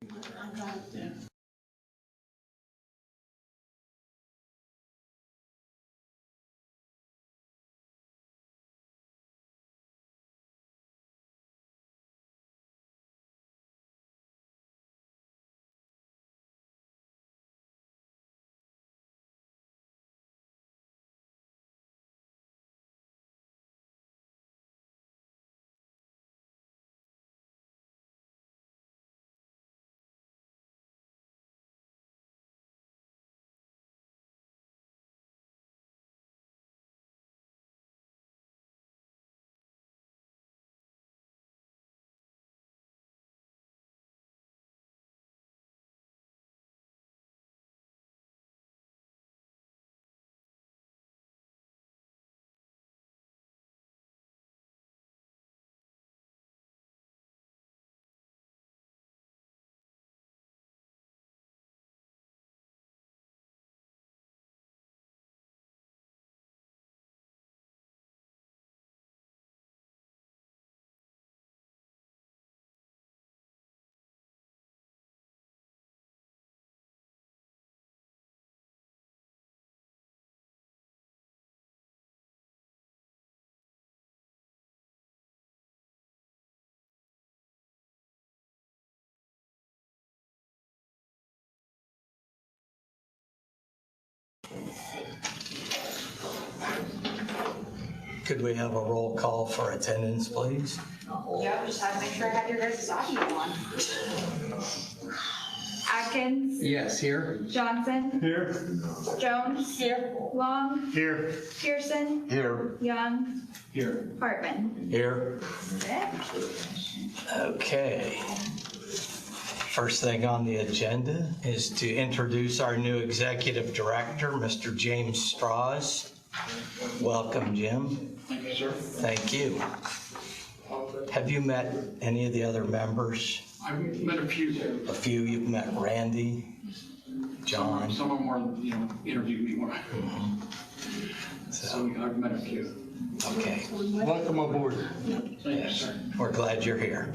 I got it there. Could we have a roll call for attendance, please? Yep, just have to make sure I have your guys' audio on. Atkins, Yes, here. Johnson, Here. Jones, Here. Long, Here. Pearson, Here. Young, Here. Hartman. Here. Okay. First thing on the agenda is to introduce our new executive director, Mr. James Strauss. Welcome, Jim. Thank you, sir. Thank you. Have you met any of the other members? I've met a few. A few. You've met Randy, John. Some of them are, interviewed me more. So I've met a few. Okay. Welcome aboard. Thank you, sir. We're glad you're here.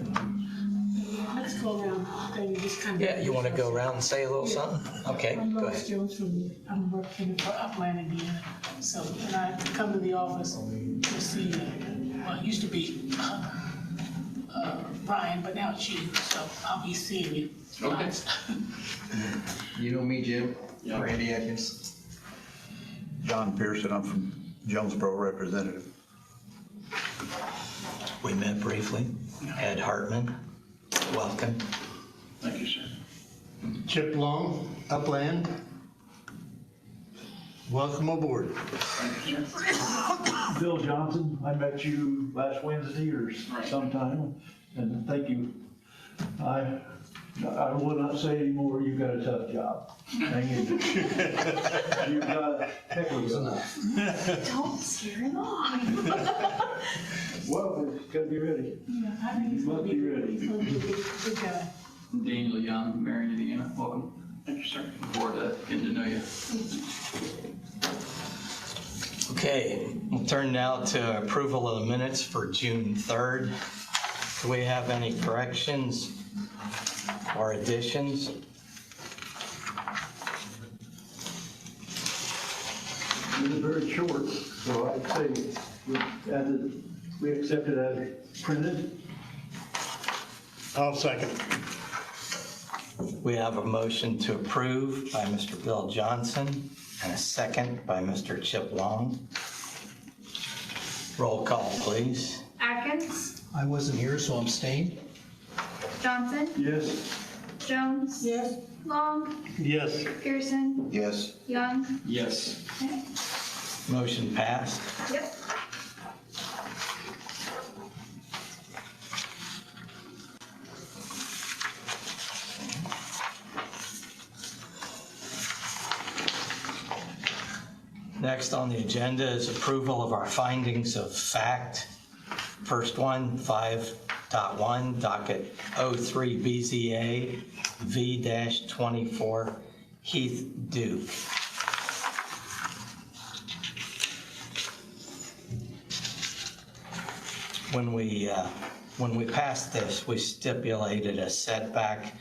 Let's go around. Then just kind of. Yeah, you want to go around and say a little something? Okay, I'm go Lois ahead. Jones I'm working for Upland, Indiana. So when I come to the office to see, well, it used to be Brian, but now it's you. So I'll be seeing you. Okay. You know me, Jim? Yeah. Randy Atkins. John Pearson, I'm from Jonesboro representative. We met briefly. Ed Hartman, welcome. Thank you, sir. Chip Long, Upland. Welcome aboard. Thank you, sir. Bill Johnson, I met you last Wednesday or sometime, and thank you. I will not say anymore, you've got a tough job. Hang in there. You've got a heck of a job. Don't scare him off. Well, it's gotta be ready. Yeah, I think he's Must be ready. He's gonna be a good guy. Daniel Young, Marion, Indiana. Welcome. Thank you, sir. Looking forward to getting to know you. Okay, we'll turn now to approval of the minutes for June 3rd. Do we have any corrections or additions? It was very short, so I'd say we accept it as printed. I'll second. We have a motion to approve by Mr. Bill Johnson and a second by Mr. Chip Long. Roll call, please. Atkins, I wasn't here, so I'm staying. Johnson, Yes. Jones, Yes. Long, Yes. Pearson, Yes. Young. Yes. Motion passed. Yep. Next on the agenda is approval of our findings of fact. First one, 5.1, docket 03 BZA V-24 Heath Duke. When we passed this, we stipulated a setback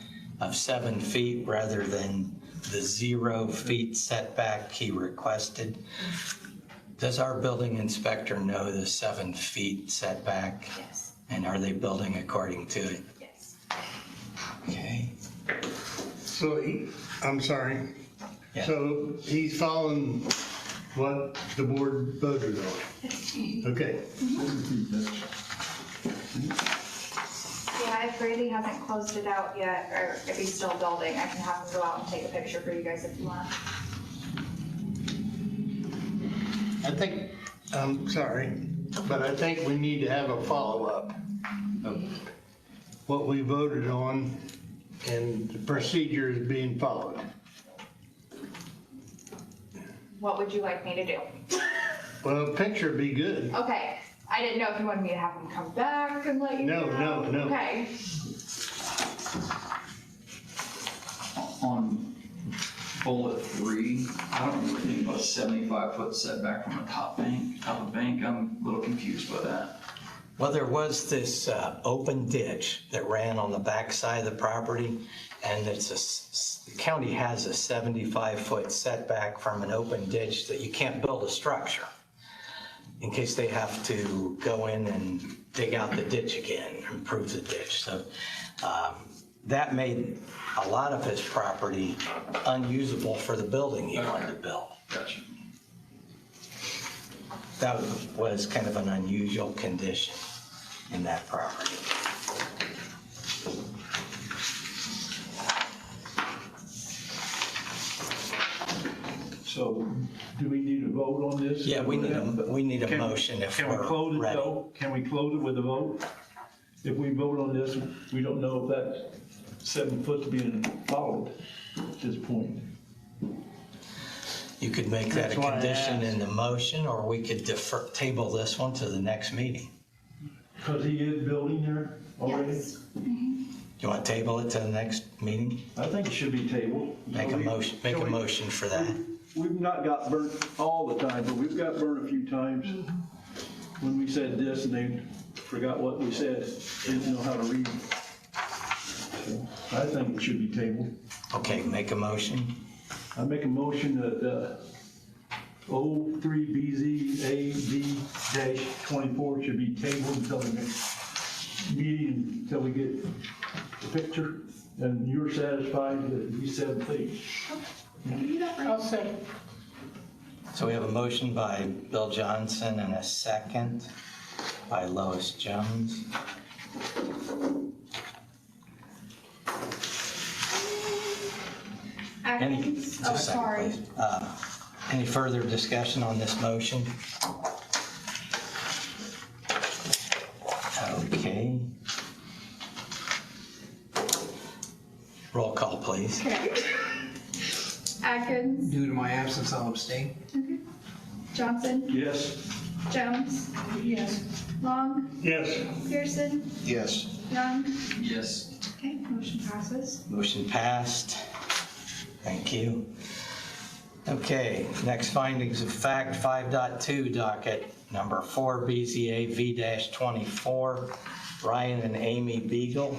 of 7 feet rather than the 0 feet setback he requested. Does our building inspector know the 7 feet setback? Yes. And are they building according to it? Yes. Okay. So I'm sorry. Yeah. So he's following what the board voted on? Okay. Yeah, if Brady hasn't closed it out yet, or if he's still building, I can have him go out and take a picture for you guys if you want. I think, I'm sorry, but I think we need to have a follow-up of what we voted on and the procedure is being followed. What would you like me to do? Well, a picture would be good. Okay, I didn't know if you wanted me to have him come back and let you No, know. no, no. Okay, On bullet 3, I don't really think about a 75-foot setback from a top of bank. I'm a little confused by that. Well, there was this open ditch that ran on the backside of the property, and the county has a 75-foot setback from an open ditch that you can't build a structure in case they have to go in and dig out the ditch again, improve the ditch. So that made a lot of his property unusable for the building he wanted to build. Gotcha. That was kind of an unusual condition in that property. So, do we need a vote on this? Yeah, we need a Can- motion if Can we we're close it ready. though? Can we close it with a vote? If we vote on this, we don't know if that 7 foot's being followed at this point. You could make that a That's why I condition asked. in the motion, or we could table this one to the next meeting. Because he is building there already? yes. You want to table it to the next meeting? I think it should be tabled. Make a motion for that. We've not got burnt all the time, but we've got burnt a few times when we said this and they forgot what we said, didn't know how to read. So I think it should be tabled. Okay, make a motion. I make a motion that 03 BZA V-24 should be tabled until the next meeting, until we get the picture, and you're satisfied that he's 7 feet. I'll second. So we have a motion by Bill Johnson and a second by Lois Jones. Any, Atkins, just a second, sorry. please. Any further discussion on this motion? Okay. Roll call, please. Okay. Atkins, Due to my absence, I'll abstain. Johnson, Yes? Jones, Yes. Long, Yes. Pearson, Yes. Young. Yes. Okay, motion passes. Motion passed. Thank you. Okay, next findings of fact, 5.2 docket number 4 BZA V-24, Ryan and Amy Beagle.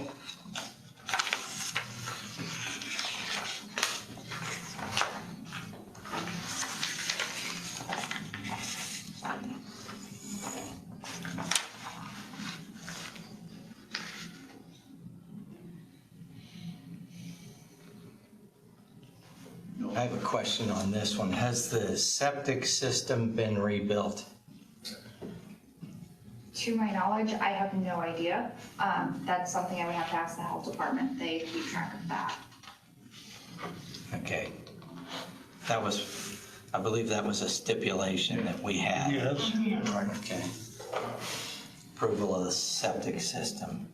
I have a question on this one. Has the septic system been rebuilt? To my knowledge, I have no idea. That's something I would have to ask the health department. They keep track of that. Okay. That was, I believe that was a stipulation that we had. Yes. Okay. Approval of the septic system.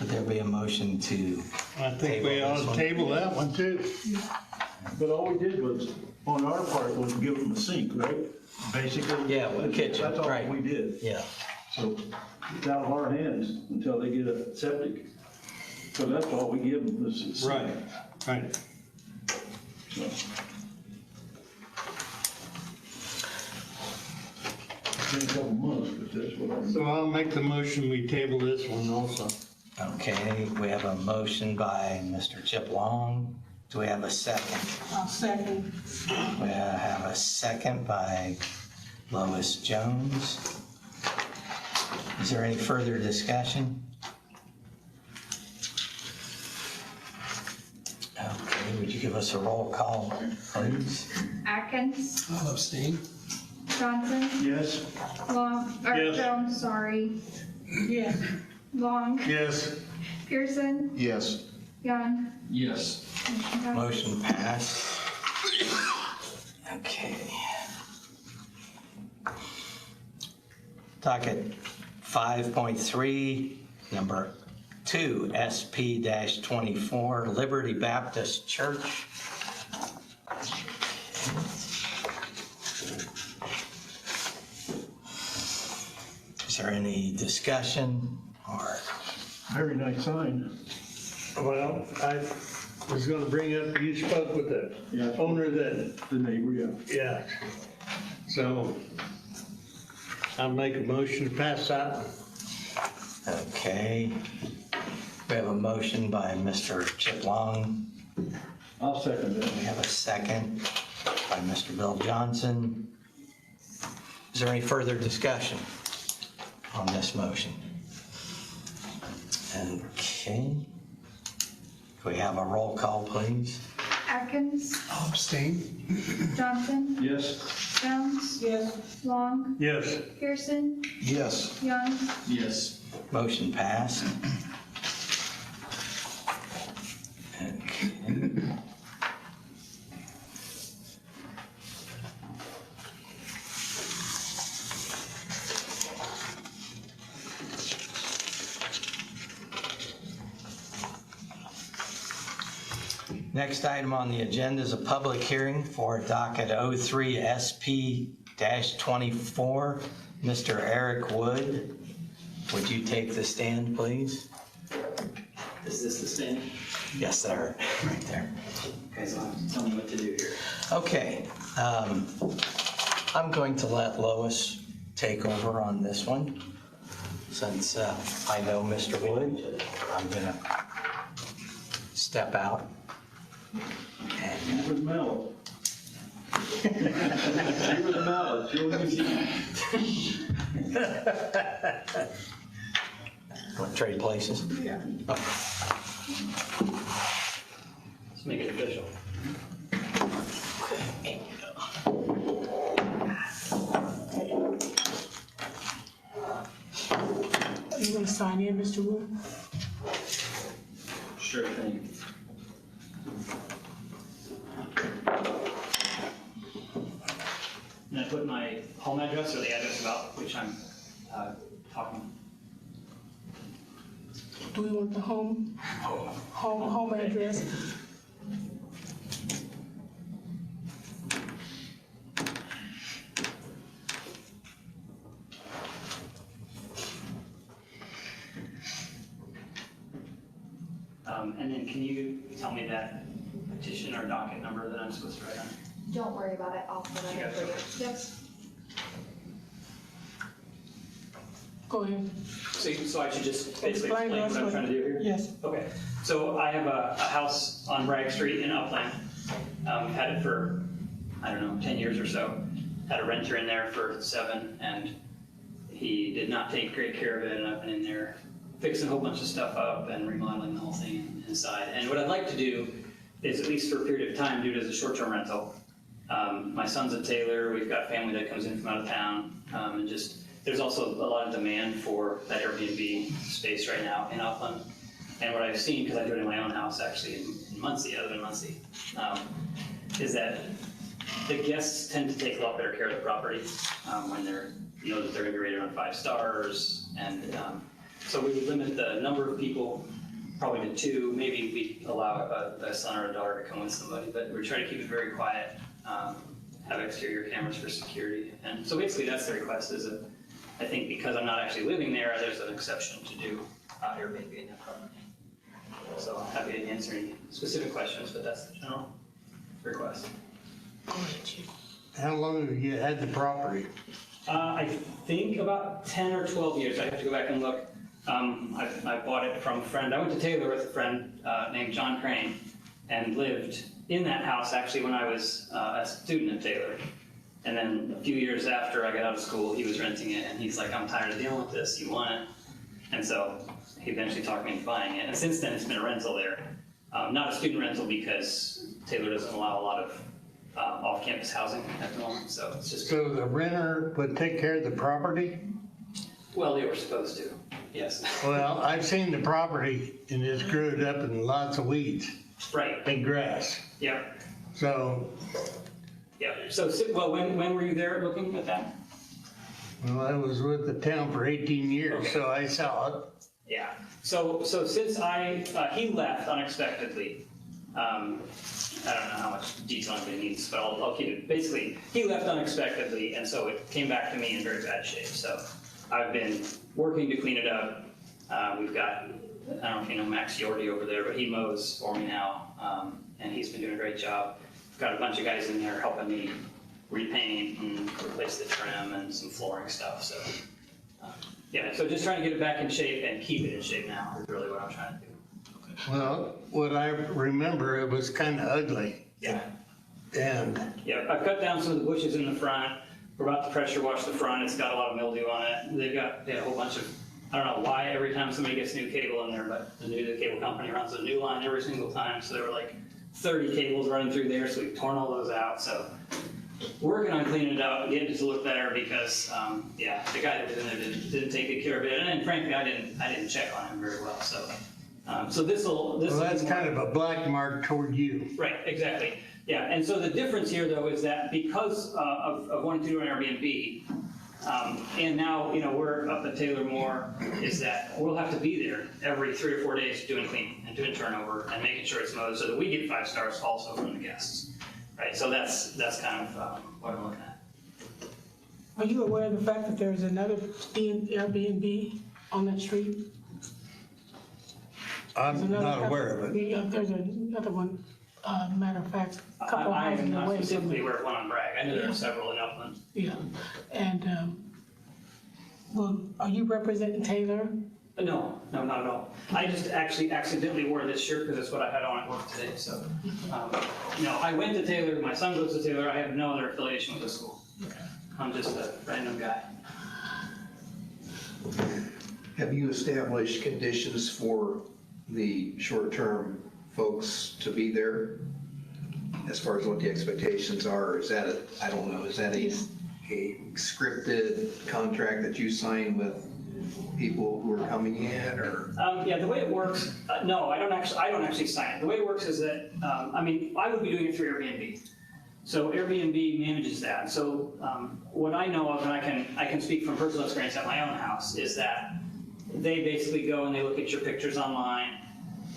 Would there be a motion to, I think we ought to table that one too. But all we did was, on our part, was give them a sink, right? Basically. Yeah, with a kitchen, That's all right. we did. yeah, So it's out of our hands until they get a septic. So that's all we give them is a sink. Right, right. So. It's been a couple months, but that's what I'm. So I'll make the motion, we table this one also. Okay, we have a motion by Mr. Chip Long. Do we have a second? I'll second. We have a second by Lois Jones. Is there any further discussion? Okay, would you give us a roll call, please? Atkins, I'll abstain. Johnson, Yes? Long, or Yes. Jones, sorry, Yes. Long, Yes. Pearson, Yes. Young. Yes. Motion passed. Okay. Docket 5.3, number 2, SP-24, Liberty Baptist Church. Is there any discussion or? Very nice sign. Well, I was gonna bring up, you spoke with the Yeah. owner that, The neighbor, yeah. yeah. So I'll make a motion to pass that. Okay. We have a motion by Mr. Chip Long. I'll second We that. have a second by Mr. Bill Johnson. Is there any further discussion on this motion? Okay. Can we have a roll call, please? Atkins, I'll abstain. Johnson, Yes? Jones, Yes. Long, Yes. Pearson, Yes. Young. Yes. Motion passed. Okay. Next item on the agenda is a public hearing for docket 03 SP-24. Mr. Eric Wood, would you take the stand, please? Is this the stand? Yes, sir, right there. Okay, so tell me what to do here. Okay, I'm going to let Lois take over on this one. Since I know Mr. Wood, I'm gonna step out. And You were the mellow. You were the mellow. Show him want to trade places? Yeah. Let's make it official. You gonna sign in, Mr. Wood? Sure thing. And I put my home address or the address about which I'm talking. Do we want the home address? And then can you tell me that petition or docket number that I'm supposed to write on? Don't worry about it, I'll put it in for you. Yep. Go ahead. So I should just basically Explain explain to us what I'm what- trying to do here? Yes. Okay, so I have a house on Bragg Street in Upland. We've had it for, I don't know, 10 years or so. Had a renter in there for 7, and he did not take great care of it, and I've been in there fixing a whole bunch of stuff up and remodeling the whole thing inside. And what I'd like to do is, at least for a period of time, do it as a short-term rental. My son's a tailor, we've got family that comes in from out of town, and just, there's also a lot of demand for that Airbnb space right now in Upland. And what I've seen, because I do it in my own house actually in Muncie, I live in Muncie, is that the guests tend to take a lot better care of the property when they're, you know, that they're gonna be rated on 5 stars. And so we would limit the number of people probably to 2. Maybe we allow a son or a daughter to come with somebody, but we're trying to keep it very quiet, have exterior cameras for security. And so basically that's the request, is that I think because I'm not actually living there, there's an exception to do Airbnb in that property. So I'm happy to answer any specific questions, but that's the general request. Go ahead, Chief. How long have you had the property? I think about 10 or 12 years. I have to go back and look. I bought it from a friend. I went to Taylor with a friend named John Crane and lived in that house actually when I was a student at Taylor. And then a few years after I got out of school, he was renting it, and he's like, I'm tired of dealing with this, you want it? And so he eventually talked me into buying it. And since then, it's been a rental there. Not a student rental because Taylor doesn't allow a lot of off-campus housing at the moment, so it's just. So the renter would take care of the property? Well, they were supposed to, yes. Well, I've seen the property and it's screwed up in lots of weeds Right, and grass. yeah, So, yeah. So, well, when were you there looking at that? well, I was with the town for 18 years, Okay. so I saw it. Yeah, so since he left unexpectedly, I don't know how much detail anybody needs, but I'll keep it. Basically, he left unexpectedly, and so it came back to me in very bad shape. So I've been working to clean it up. We've got, I don't know if you know Max Yordi over there, but he mows for me now, and he's been doing a great job. I've got a bunch of guys in there helping me repaint and replace the trim and some flooring stuff, so. Yeah, so just trying to get it back in shape and keep it in shape now is really what I'm trying to do. Well, what I remember, it was kind of ugly. Yeah. And Yeah, I've cut down some of the bushes in the front. We're about to pressure wash the front. It's got a lot of mildew on it. They had a whole bunch of, I don't know why every time somebody gets new cable in there, but the cable company runs a new line every single time. So there were like 30 cables running through there. So we've torn all those out. So working on cleaning it up, getting it to look better because, yeah, the guy that was in there didn't take good care of it. And frankly, I didn't check on him very well. So, so this well, that's kind of a black mark toward you. Right, exactly. Yeah, and so the difference here, though, is that because of wanting to do an Airbnb, and now, you know, we're up at Taylor more, is that we'll have to be there every 3 or 4 days doing cleaning and doing turnover and making sure it's mowed so that we get 5 stars also from the guests. Right, so that's kind of what I'm looking at. Are you aware of the fact that there's another Airbnb on that street? There's I'm another not couple- aware of it. Yeah, there's another one, matter of fact, a couple I houses am not away from specifically it. aware of one on Bragg. I know there Yeah. are several in Upland. Yeah, and, well, are you representing Taylor? No, not at all. I just actually accidentally wore this shirt because it's what I had on at work today, so. No, I went to Taylor, my son goes to Taylor, I have no other affiliation with the school. I'm just a random guy. Have you established conditions for the short-term folks to be there? As far as what the expectations are, is that I don't know, is that a scripted contract that you sign with people who are coming in, or? Yeah, the way it works, no, I don't actually sign it. The way it works is that, I mean, I would be doing it through Airbnb. So Airbnb manages that. So what I know of, and I can speak from personal experience at my own house, is that they basically go and they look at your pictures online,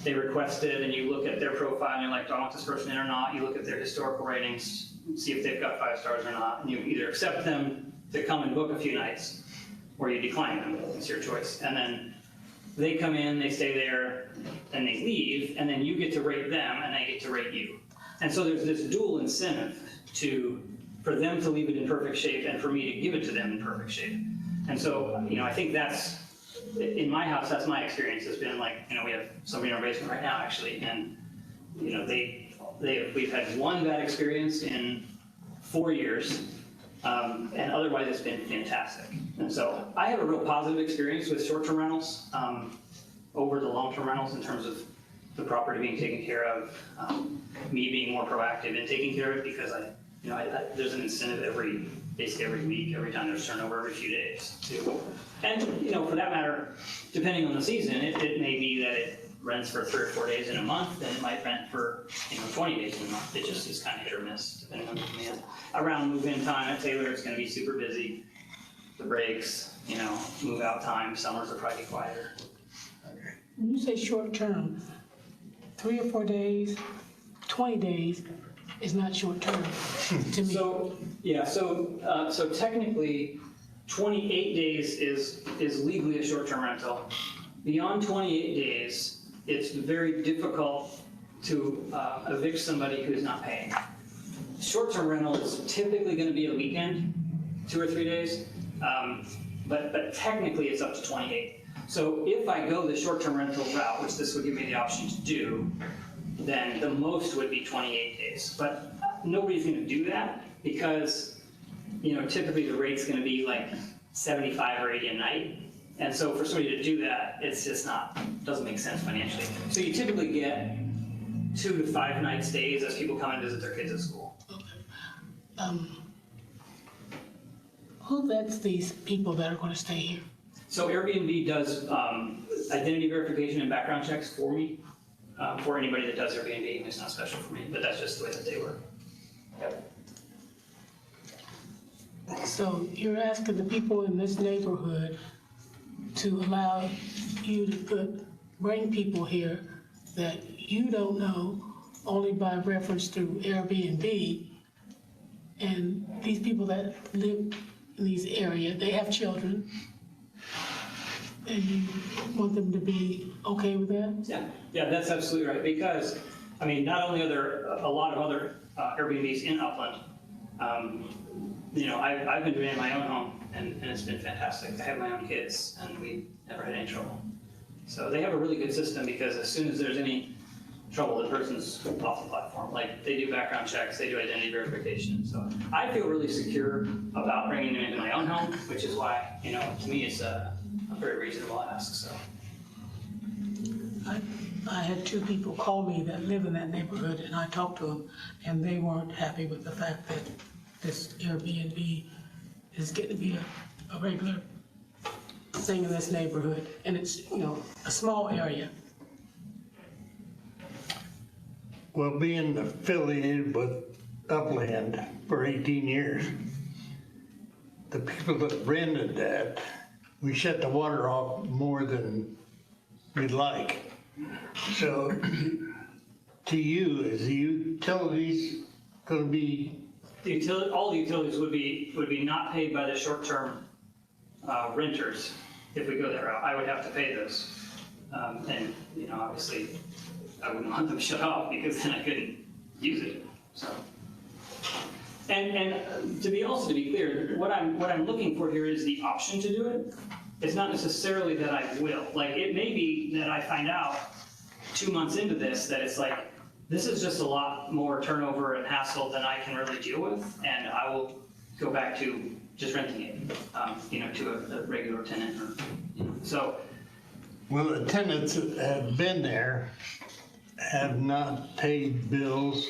they request it, and you look at their profile, and you're like, do I want this person in or not? You look at their historical ratings, see if they've got 5 stars or not, and you either accept them to come and book a few nights, or you decline them. It's your choice. And then they come in, they stay there, and they leave, and then you get to rate them, and they get to rate you. And so there's this dual incentive for them to leave it in perfect shape and for me to give it to them in perfect shape. And so, you know, I think that's, in my house, that's my experience has been like, you know, we have somebody in our basement right now, actually, and, you know, we've had one bad experience in 4 years, and otherwise it's been fantastic. And so I have a real positive experience with short-term rentals over the long-term rentals in terms of the property being taken care of, me being more proactive in taking care of it because there's an incentive basically every week, every time there's turnover, every few days too. And, you know, for that matter, depending on the season, it may be that it rents for 3 or 4 days in a month, and it might rent for, 20 days in a month. It just is kind of hit or miss, depending on the demand. Around move-in time at Taylor, it's gonna be super busy. The breaks, move-out time, summers will probably be quieter. When you say short term, 3 or 4 days, 20 days is not short term to me. So technically, 28 days is legally a short-term rental. Beyond 28 days, it's very difficult to evict somebody who's not paying. Short-term rental is typically going to be a weekend, 2 or 3 days, but technically it's up to 28. So if I go the short-term rental route, which this would give me the option to do, then the most would be 28 days. But nobody's gonna do that because, typically the rate's gonna be like 75 or 80 a night. And so for somebody to do that, it's just doesn't make sense financially. So you typically get 2 to 5 night stays as people come and visit their kids at school. Who vets these people that are gonna stay here? So Airbnb does identity verification and background checks for me, for anybody that does Airbnb. It's not special for me, but that's just the way that they work. Yep. So you're asking the people in this neighborhood to allow you to bring people here that you don't know, only by reference through Airbnb. And these people that live in these areas, they have children. And you want them to be okay with that? Yeah, that's absolutely right. Because, not only are there a lot of other Airbnbs in Upland, I've been doing it in my own home, and it's been fantastic. I have my own kids, and we never had any trouble. So they have a really good system because as soon as there's any trouble, the person's off the platform. Like, they do background checks, they do identity verification. So I feel really secure about bringing them into my own home, which is why, to me, it's a very reasonable ask, so. I had 2 people call me that live in that neighborhood, and I talked to them, and they weren't happy with the fact that this Airbnb is getting to be a regular thing in this neighborhood, and it's, a small area. Well, being affiliated with Upland for 18 years, the people that rented that, we shut the water off more than we'd like. So to you, is the utilities gonna be? All the utilities would be not paid by the short-term renters if we go that route. I would have to pay those. And, obviously, I wouldn't want them shut off because then I couldn't use it, so. And to be clear, what I'm looking for here is the option to do it. It's not necessarily that I will. Like, it may be that I find out 2 months into this that it's like, this is just a lot more turnover and hassle than I can really deal with, and I will go back to just renting it, to a regular tenant or, so. Well, the tenants that have been there have not paid bills,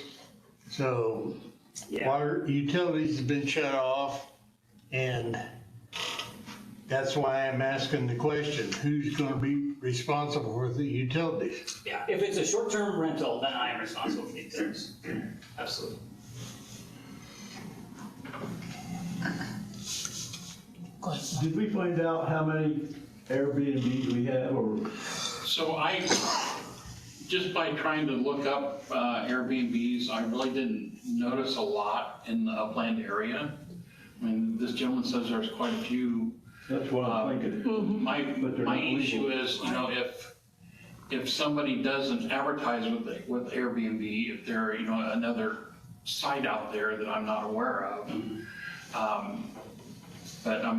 so Yeah. water, utilities have been shut off, and that's why I'm asking the question, who's gonna be responsible for the utilities? Yeah, if it's a short-term rental, then I am responsible for the utilities. Absolutely. Go ahead. Did we find out how many Airbnbs we have, or? So just by trying to look up Airbnbs, I really didn't notice a lot in the Upland area. This gentleman says there's quite a few. That's what I'm thinking. My But they're not issue legal. is, if somebody doesn't advertise with Airbnb, if they're, another site out there that I'm not aware of. But I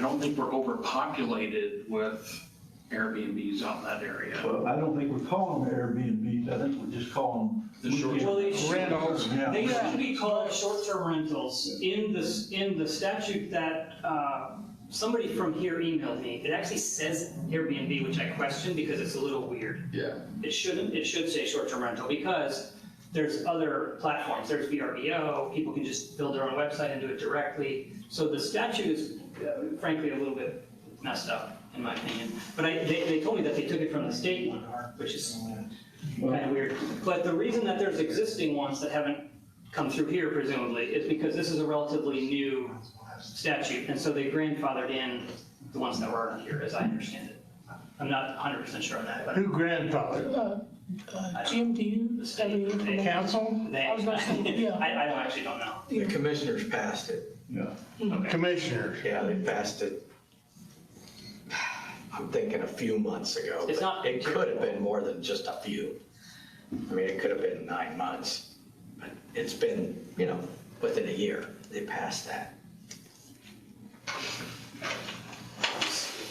don't think we're overpopulated with Airbnbs out in that area. Well, I don't think we call them Airbnbs, I think we just call them. The short- Well, they should, Rentals. Yeah. they should be called short-term rentals. In the statute that somebody from here emailed me, it actually says Airbnb, which I question because it's a little weird. Yeah. It shouldn't, it should say short-term rental because there's other platforms. There's VRBO, people can just build their own website and do it directly. So the statute is frankly a little bit messed up, in my opinion. But they told me that they took it from the state one, which is kind of weird. But the reason that there's existing ones that haven't come through here presumably is because this is a relatively new statute. And so they grandfathered in the ones that were here, as I understand it. I'm not 100% sure on that, but Who grandfathered? Jim, do you have any information? Council? I was gonna say, yeah. I actually don't know. The commissioners passed it. Yeah. Commissioners? Yeah, they passed it, I'm thinking a few months ago. It's but not- It could have been more than just a few. It could have been 9 months, but it's been, within a year, they passed that.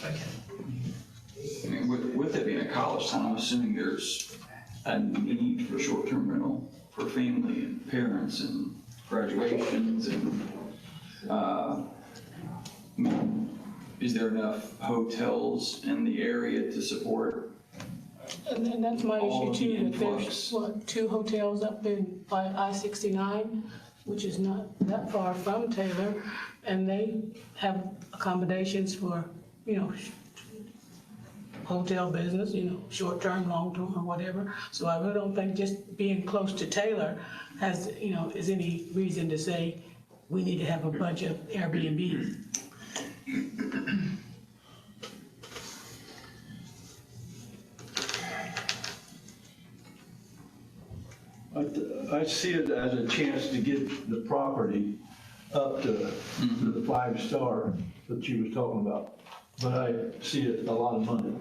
I mean, with it being a college town, I'm assuming there's a need for short-term rental for family and parents and graduations and, I mean, is there enough hotels in the area to support? And that's my All issue of the too, that there's, influx. what, 2 hotels up in by I-69, which is not that far from Taylor, and they have accommodations for, you know, hotel business, you know, short-term, long-term, or whatever. So I really don't think just being close to Taylor has, you know, is any reason to say we need to have a bunch of Airbnbs. I see it as a chance to get the property up to the 5-star that you was talking about. But I see it a lot of money.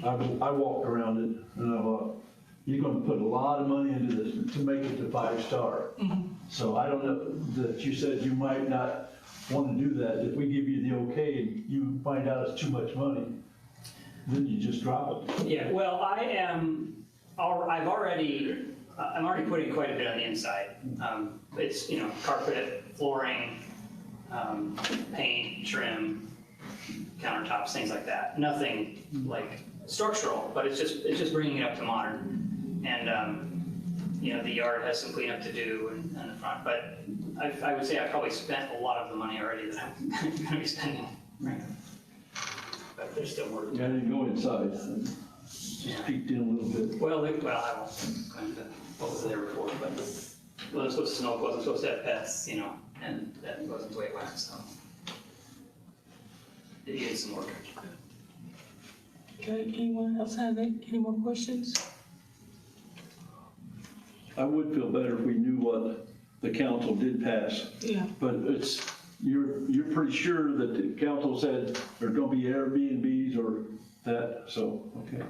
I walked around it and I thought, you're gonna put a lot of money into this to make it to 5-star. So I don't know, that you said you might not want to do that. If we give you the okay and you find out it's too much money, then you just drop it. Yeah, well, I'm already putting quite a bit on the inside. It's, you know, carpet, flooring, paint, trim, countertops, things like that. Nothing like structural, but it's just bringing it up to modern. And, you know, the yard has some cleanup to do in the front, but I would say I probably spent a lot of the money already that I'm gonna be spending. Right. But there's still more to do. I didn't go inside. Just peeked in a little bit. Well, I won't go into what was there before, but when it was supposed to snow, it wasn't supposed to have pets, you know, and that wasn't the way it went, so. It needed some work. Okay, anyone else have any more questions? I would feel better if we knew what the council did pass. Yeah. But it's, you're pretty sure that the council said there's gonna be Airbnbs or that, so, okay.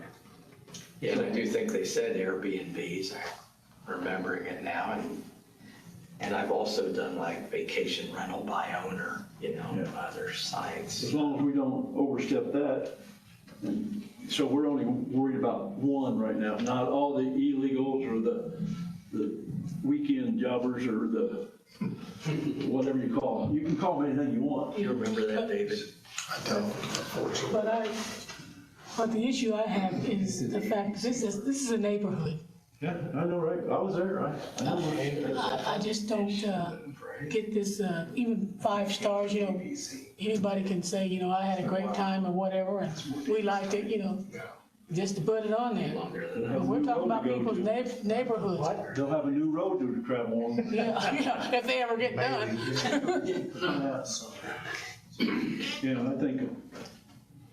Yeah, and I do think they said Airbnbs, I'm remembering it now, and I've also done like vacation rental by owner, you know, Yeah. other sites. As long as we don't overstep that. So we're only worried about one right now, not all the illegals or the weekend jobbers or the, whatever you call them. You can call them anything you want. You remember that, David? I don't, unfortunately. But the issue I have is the fact, this is a neighborhood. Yeah, I know, right? I was there, right? I know. I just don't get this, even 5 stars, you know, anybody can say, you know, I had a great time or whatever, and we liked it, you know, just to put it on there. But we're talking about people's neighborhoods. They'll have a new road to travel on. Yeah, if they ever get done. Yeah, I think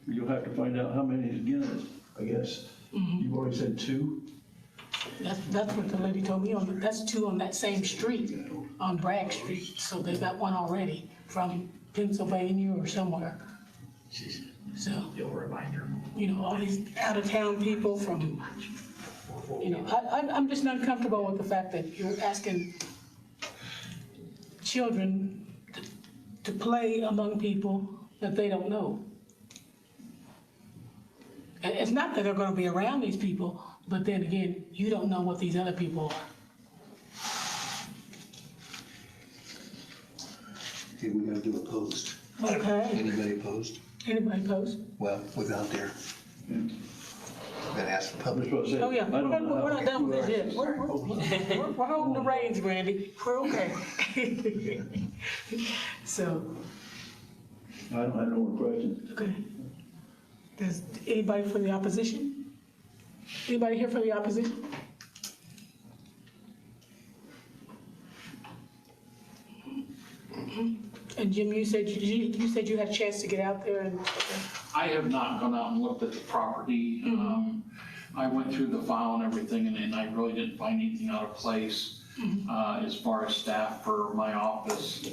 you'll have to find out how many is again, I guess. You've already said 2? That's what the lady told me, that's 2 on that same street, on Bragg Street. So they've got 1 already from Pennsylvania or somewhere. So, You'll remind her. you know, all these out-of-town people from, you know, I'm just not comfortable with the fact that you're asking children to play among people that they don't know. And it's not that they're gonna be around these people, but then again, you don't know what these other people are. Okay, we gotta do a post. Okay, Anybody opposed? anybody post? Well, without there. Gotta ask the public. That's what I said. Oh, yeah, I don't know we're how- not done with this yet. We're holding the reins, Randy. We're okay. So, I don't have no more questions. okay. Does anybody for the opposition? Anybody here for the opposition? And Jim, you said you had a chance to get out there and, I have not gone out and looked at the property. I went through the file and everything, and I really didn't find anything out of place as far as staff for my office.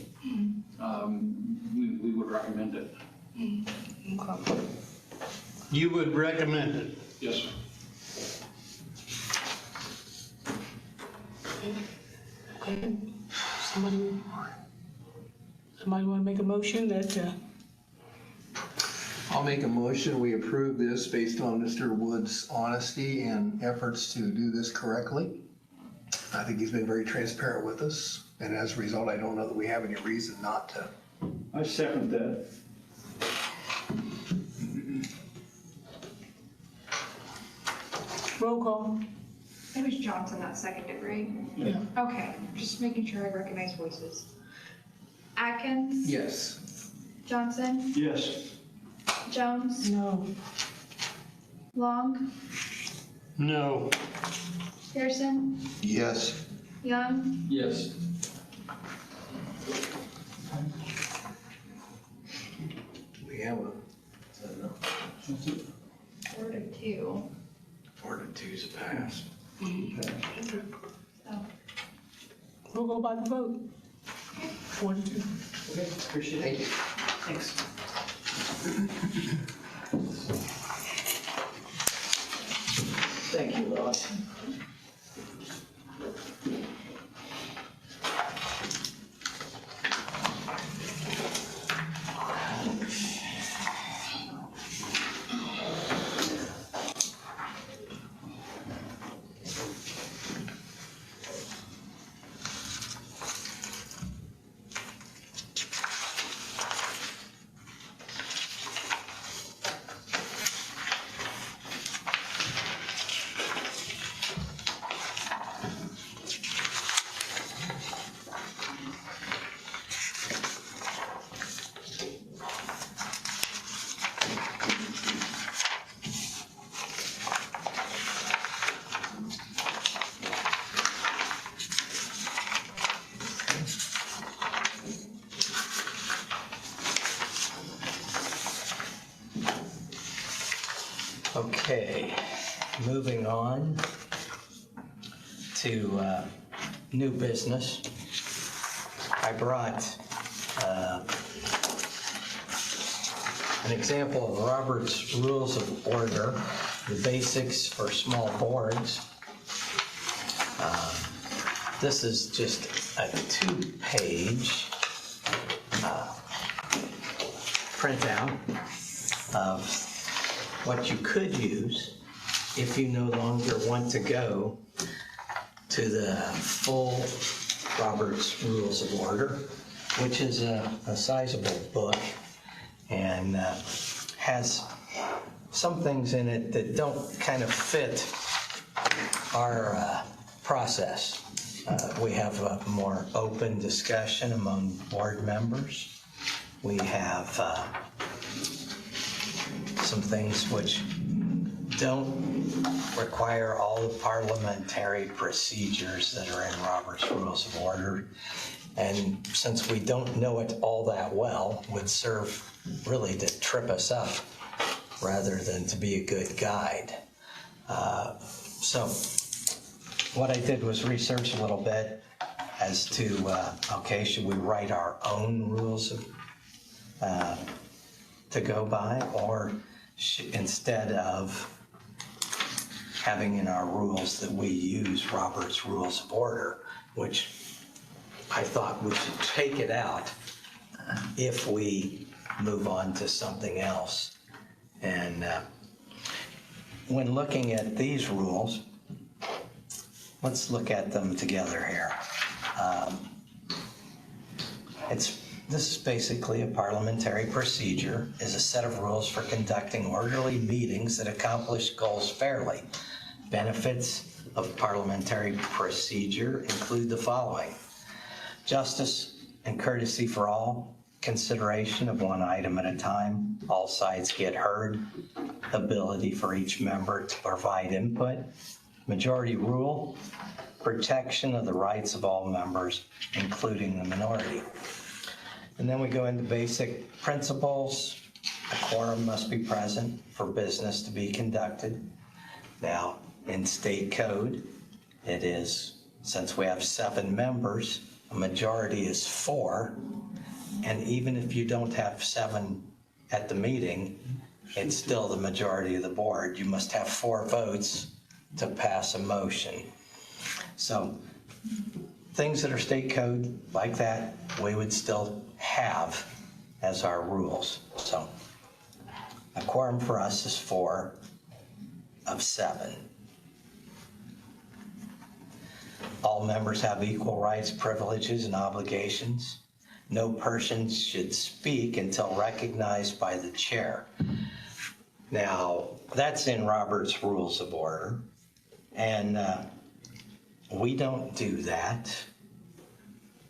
We would recommend it. okay. You would recommend it? Yes, sir. Okay. Somebody want to make a motion that, I'll make a motion, we approve this based on Mr. Wood's honesty and efforts to do this correctly. I think he's been very transparent with us, and as a result, I don't know that we have any reason not to. I second that. Roll call. It was Johnson that seconded, right? Yeah. Okay, just making sure I recognize voices. Atkins? Yes. Johnson? Yes. Jones? No. Long? No. Pearson? Yes. Young? Yes. We have a, 4-2. 4-2's a pass. So, We'll go by the vote. 4-2. Okay, appreciate Thank it. you. Thanks. Thank you, Lois. Okay, moving on to new business. I brought an example of Robert's Rules of Order, the basics for small boards. This is just a 2-page printout of what you could use if you no longer want to go to the full Robert's Rules of Order, which is a sizable book and has some things in it that don't kind of fit our process. We have a more open discussion among board members. We have some things which don't require all the parliamentary procedures that are in Robert's Rules of Order. And since we don't know it all that well, would serve really to trip us up rather than to be a good guide. So what I did was research a little bit as to, okay, should we write our own rules to go by, or instead of having in our rules that we use Robert's Rules of Order, which I thought we should take it out if we move on to something else. And when looking at these rules, let's look at them together here. This is basically a parliamentary procedure, is a set of rules for conducting orderly meetings that accomplish goals fairly. Benefits of parliamentary procedure include the following: justice and courtesy for all, consideration of one item at a time, all sides get heard, ability for each member to provide input, majority rule, protection of the rights of all members, including the minority. And then we go into basic principles. A quorum must be present for business to be conducted. Now, in state code, it is, since we have 7 members, a majority is 4. And even if you don't have 7 at the meeting, it's still the majority of the board. You must have 4 votes to pass a motion. So things that are state code like that, we would still have as our rules. So A quorum for us is 4 of 7. All members have equal rights, privileges, and obligations. No person should speak until recognized by the chair. Now, that's in Robert's Rules of Order, and we don't do that.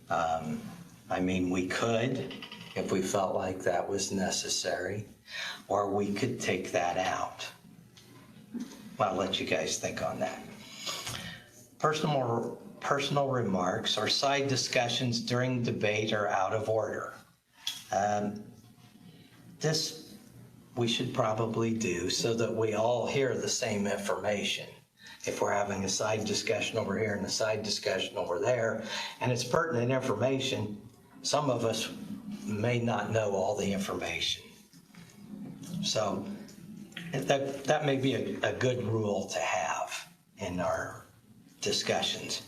I mean, we could if we felt like that was necessary, or we could take that out. I'll let you guys think on that. Personal remarks or side discussions during debate are out of order. This we should probably do so that we all hear the same information. If we're having a side discussion over here and a side discussion over there, and it's pertinent information, some of us may not know all the information. So that may be a good rule to have in our discussions.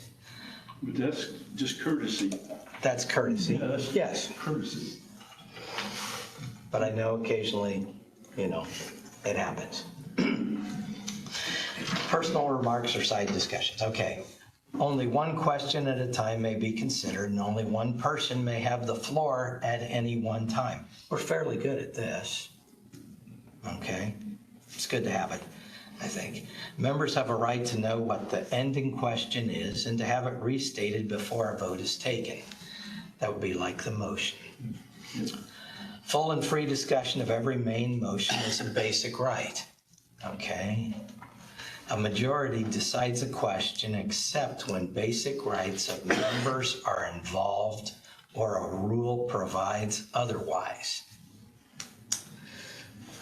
But that's just courtesy. That's courtesy. Yeah, that's Yes, courtesy. but I know occasionally, it happens. Personal remarks or side discussions. Okay. Only one question at a time may be considered, and only one person may have the floor at any one time. We're fairly good at this. Okay? It's good to have it, I think. Members have a right to know what the ending question is and to have it restated before a vote is taken. That would be like the motion. Full and free discussion of every main motion is a basic right. Okay? A majority decides a question except when basic rights of members are involved or a rule provides otherwise.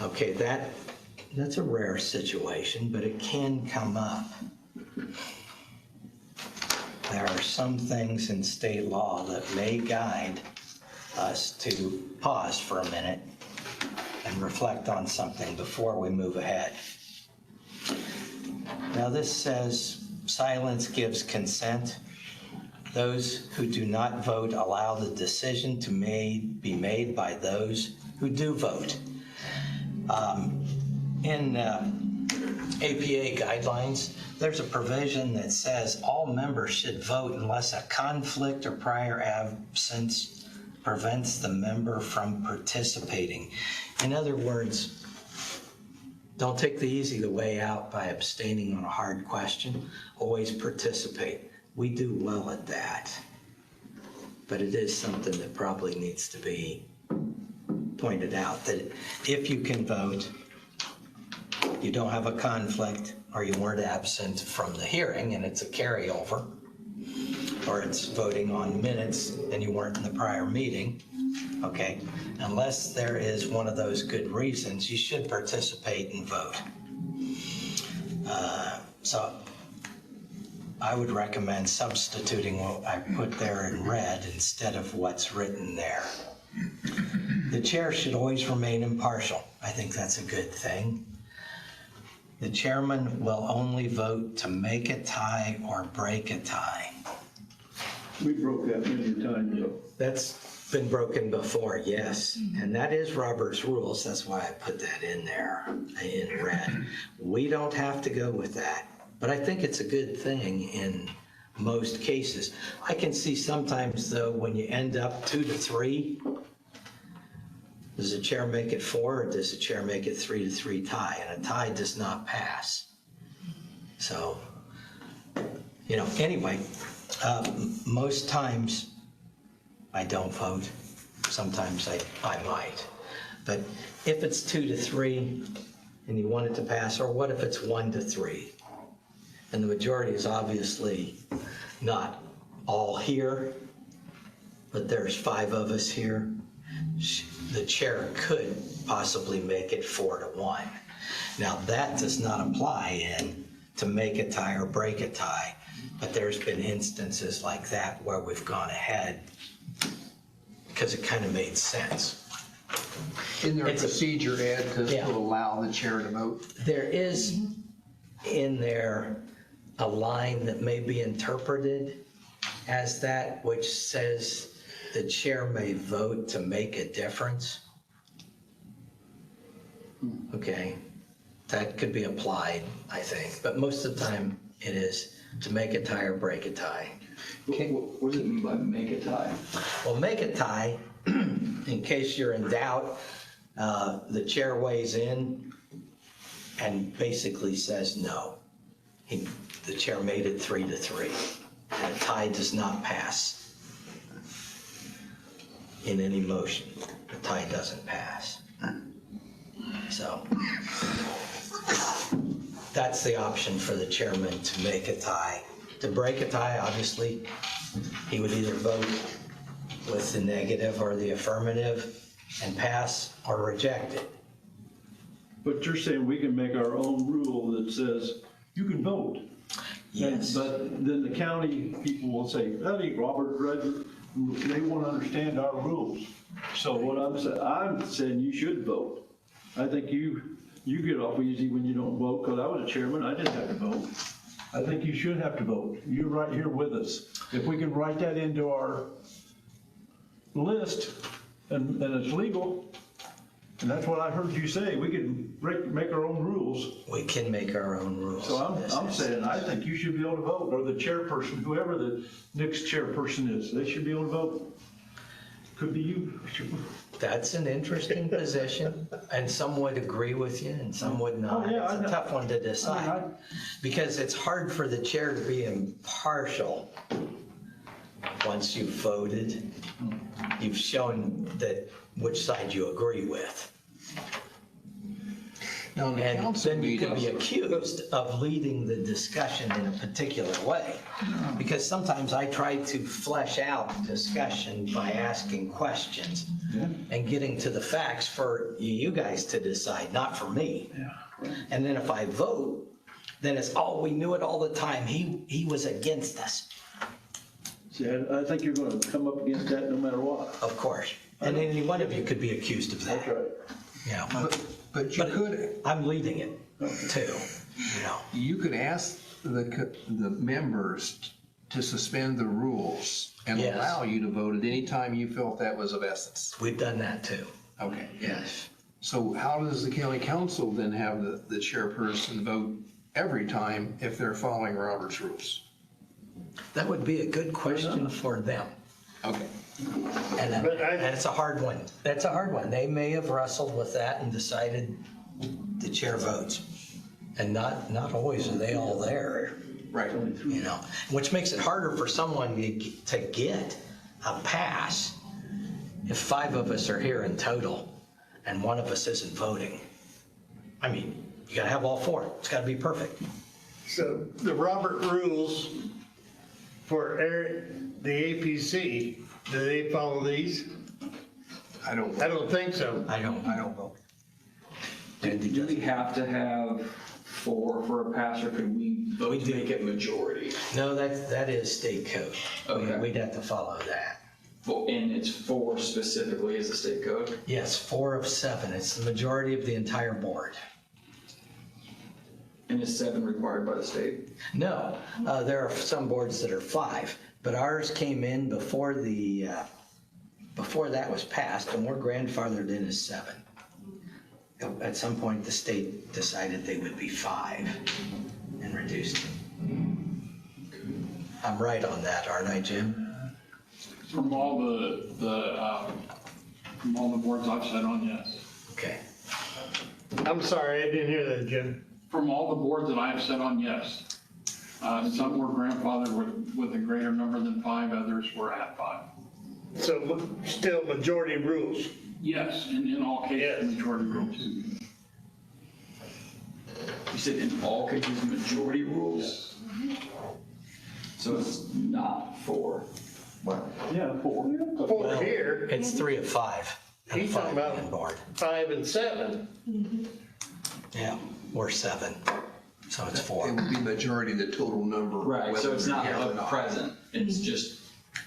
Okay, that's a rare situation, but it can come up. There are some things in state law that may guide us to pause for a minute and reflect on something before we move ahead. Now this says silence gives consent. Those who do not vote allow the decision to be made by those who do vote. In APA guidelines, there's a provision that says all members should vote unless a conflict or prior absence prevents the member from participating. In other words, don't take the easy way out by abstaining on a hard question. Always participate. We do well at that. But it is something that probably needs to be pointed out, that if you can vote, you don't have a conflict, or you weren't absent from the hearing and it's a carryover, or it's voting on minutes and you weren't in the prior meeting, okay? Unless there is one of those good reasons, you should participate and vote. So I would recommend substituting what I put there in red instead of what's written there. The chair should always remain impartial. I think that's a good thing. The chairman will only vote to make a tie or break a tie. We broke that many times, though. That's been broken before, yes. And that is Robert's rules. That's why I put that in there in red. We don't have to go with that. But I think it's a good thing in most cases. I can see sometimes, though, when you end up 2-3, does the chair make it 4 or does the chair make it 3-3 tie? And a tie does not pass. So, anyway, most times I don't vote. Sometimes I might. But if it's 2-3 and you want it to pass, or what if it's 1-3? And the majority is obviously not all here, but there's 5 of us here. The chair could possibly make it 4-1. Now that does not apply in to make a tie or break a tie, but there's been instances like that where we've gone ahead because it kind of made sense. Isn't there a procedure, Ed, Yeah. to allow the chair to vote? There is in there a line that may be interpreted as that, which says the chair may vote to make a difference. okay? That could be applied, I think, but most of the time it is to make a tie or break a tie. What does it mean by make a tie? Well, make a tie, in case you're in doubt, the chair weighs in and basically says no. The chair made it 3-3, and a tie does not pass in any motion. The tie doesn't pass. So that's the option for the chairman, to make a tie. To break a tie, obviously, he would either vote with the negative or the affirmative and pass, or reject it. But you're saying we can make our own rule that says you can vote. Yes. But then the county people will say, that ain't Robert Redford. They won't understand our rules. So what I'm saying you should vote. I think you get off easy when you don't vote, because I was a chairman, I didn't have to vote. I think you should have to vote. You're right here with us. If we can write that into our list and it's legal, and that's what I heard you say, we can make our own rules. We can make our own rules. So in this I'm instance. saying, I think you should be able to vote, or the chairperson, whoever the next chairperson is, they should be able to vote. Could be you. That's an interesting position, and some would agree with you and some would not. Oh, yeah, I It's a know. tough one to I mean, decide, because it's hard for the chair to be impartial. Once you've voted, you've shown that which side you agree with. Now, in the And council then you could be meetings, accused of leading the discussion in a particular way. Because sometimes I try to flesh out discussion by asking questions and getting to the facts for you guys to decide, not for me. And then if I vote, then it's, oh, we knew it all the time. He was against us, See, I think you're gonna come up against that no matter what. of course. And any one of you could be accused of that. That's right. Yeah. but you But could, I'm leading it too, you could ask the members to suspend the rules and Yes. allow you to vote at any time you felt that was of essence. We've done that too. Okay. Yes. So how does the county council then have the chairperson vote every time if they're following Robert's rules? That would be a good question for them. Okay. And But I- it's a hard one. That's a hard one. They may have wrestled with that and decided the chair votes. And not always are they all there, Right. which makes it harder for someone to get a pass if 5 of us are here in total and 1 of us isn't voting. I mean, you gotta have all 4. It's gotta be perfect. So the Robert rules for the APC, do they follow these? I don't I don't think so. I don't know. Do we have to have 4 for a pass, or could we vote We to do. make it majority? No, that is state code. Okay. We'd have to follow that. Well, and it's 4 specifically as the state code? Yes, 4 of 7. It's the majority of the entire board. And is 7 required by the state? No, there are some boards that are 5, but ours came in before before that was passed, and we're grandfathered in as 7. At some point, the state decided they would be 5 and reduced it. I'm right on that, aren't I, Jim? From all from all the boards I've sat on, yes. Okay. I'm sorry, I didn't hear that, Jim. From all the boards that I have sat on, yes. Some were grandfathered with a greater number than 5, others were at 5. So still majority rules. Yes, in all cases, Yes. majority rules. You said in all cases, majority rules? So it's not 4? Yeah, 4. Four here, It's 3 of 5. and a He's talking 5-man about- board. 5 and 7. Yeah, we're 7, so it's It 4. would be majority of the total number. Right, so whether it's not they're here or of not. present, it's just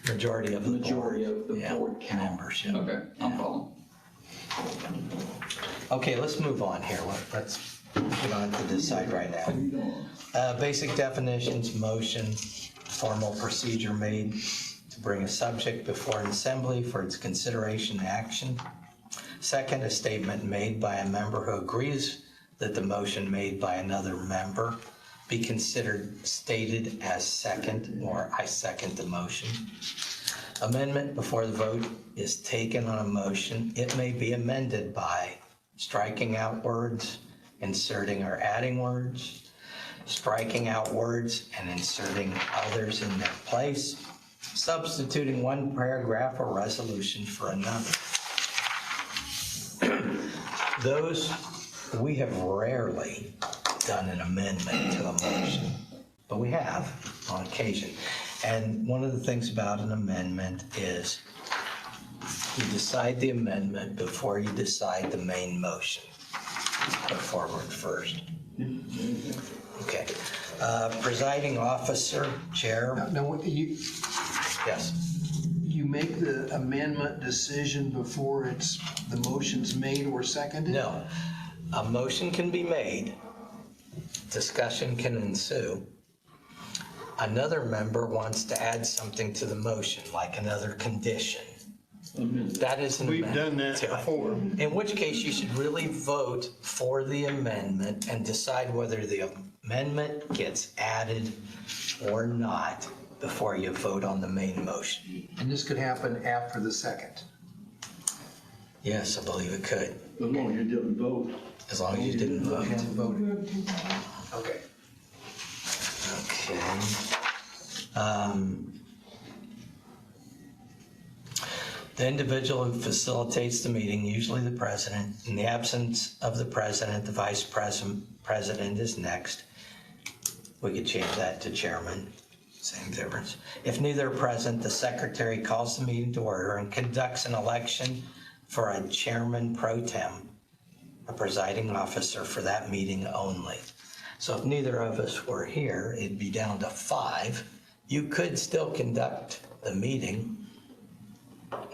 Majority of the board. majority of the Yeah, board count. membership. Okay, I'm following. Okay, let's move on here. Let's get on to decide right now. Basic definitions, motion, formal procedure made to bring a subject before an assembly for its consideration and action. Second, a statement made by a member who agrees that the motion made by another member be considered stated as second, or I second the motion. Amendment before the vote is taken on a motion. It may be amended by striking out words, inserting or adding words, striking out words and inserting others in their place, substituting one paragraph or resolution for another. Those, we have rarely done an amendment to a motion, but we have on occasion. And one of the things about an amendment is you decide the amendment before you decide the main motion. Go forward first. Okay. Presiding officer, chair. Now, Yes. you make the amendment decision before the motion's made or seconded? No. A motion can be made. Discussion can ensue. Another member wants to add something to the motion, like another condition. That is an We've amendment done that to it. before. In which case, you should really vote for the amendment and decide whether the amendment gets added or not before you vote on the main motion. And this could happen after the second? Yes, I believe it could, As long as you didn't vote. as long as you didn't vote. Okay. Okay. The individual who facilitates the meeting, usually the president. In the absence of the president, the vice president is next. We could change that to chairman, same difference. If neither are present, the secretary calls the meeting to order and conducts an election for a chairman pro tem, a presiding officer for that meeting only. So if neither of us were here, it'd be down to 5. You could still conduct the meeting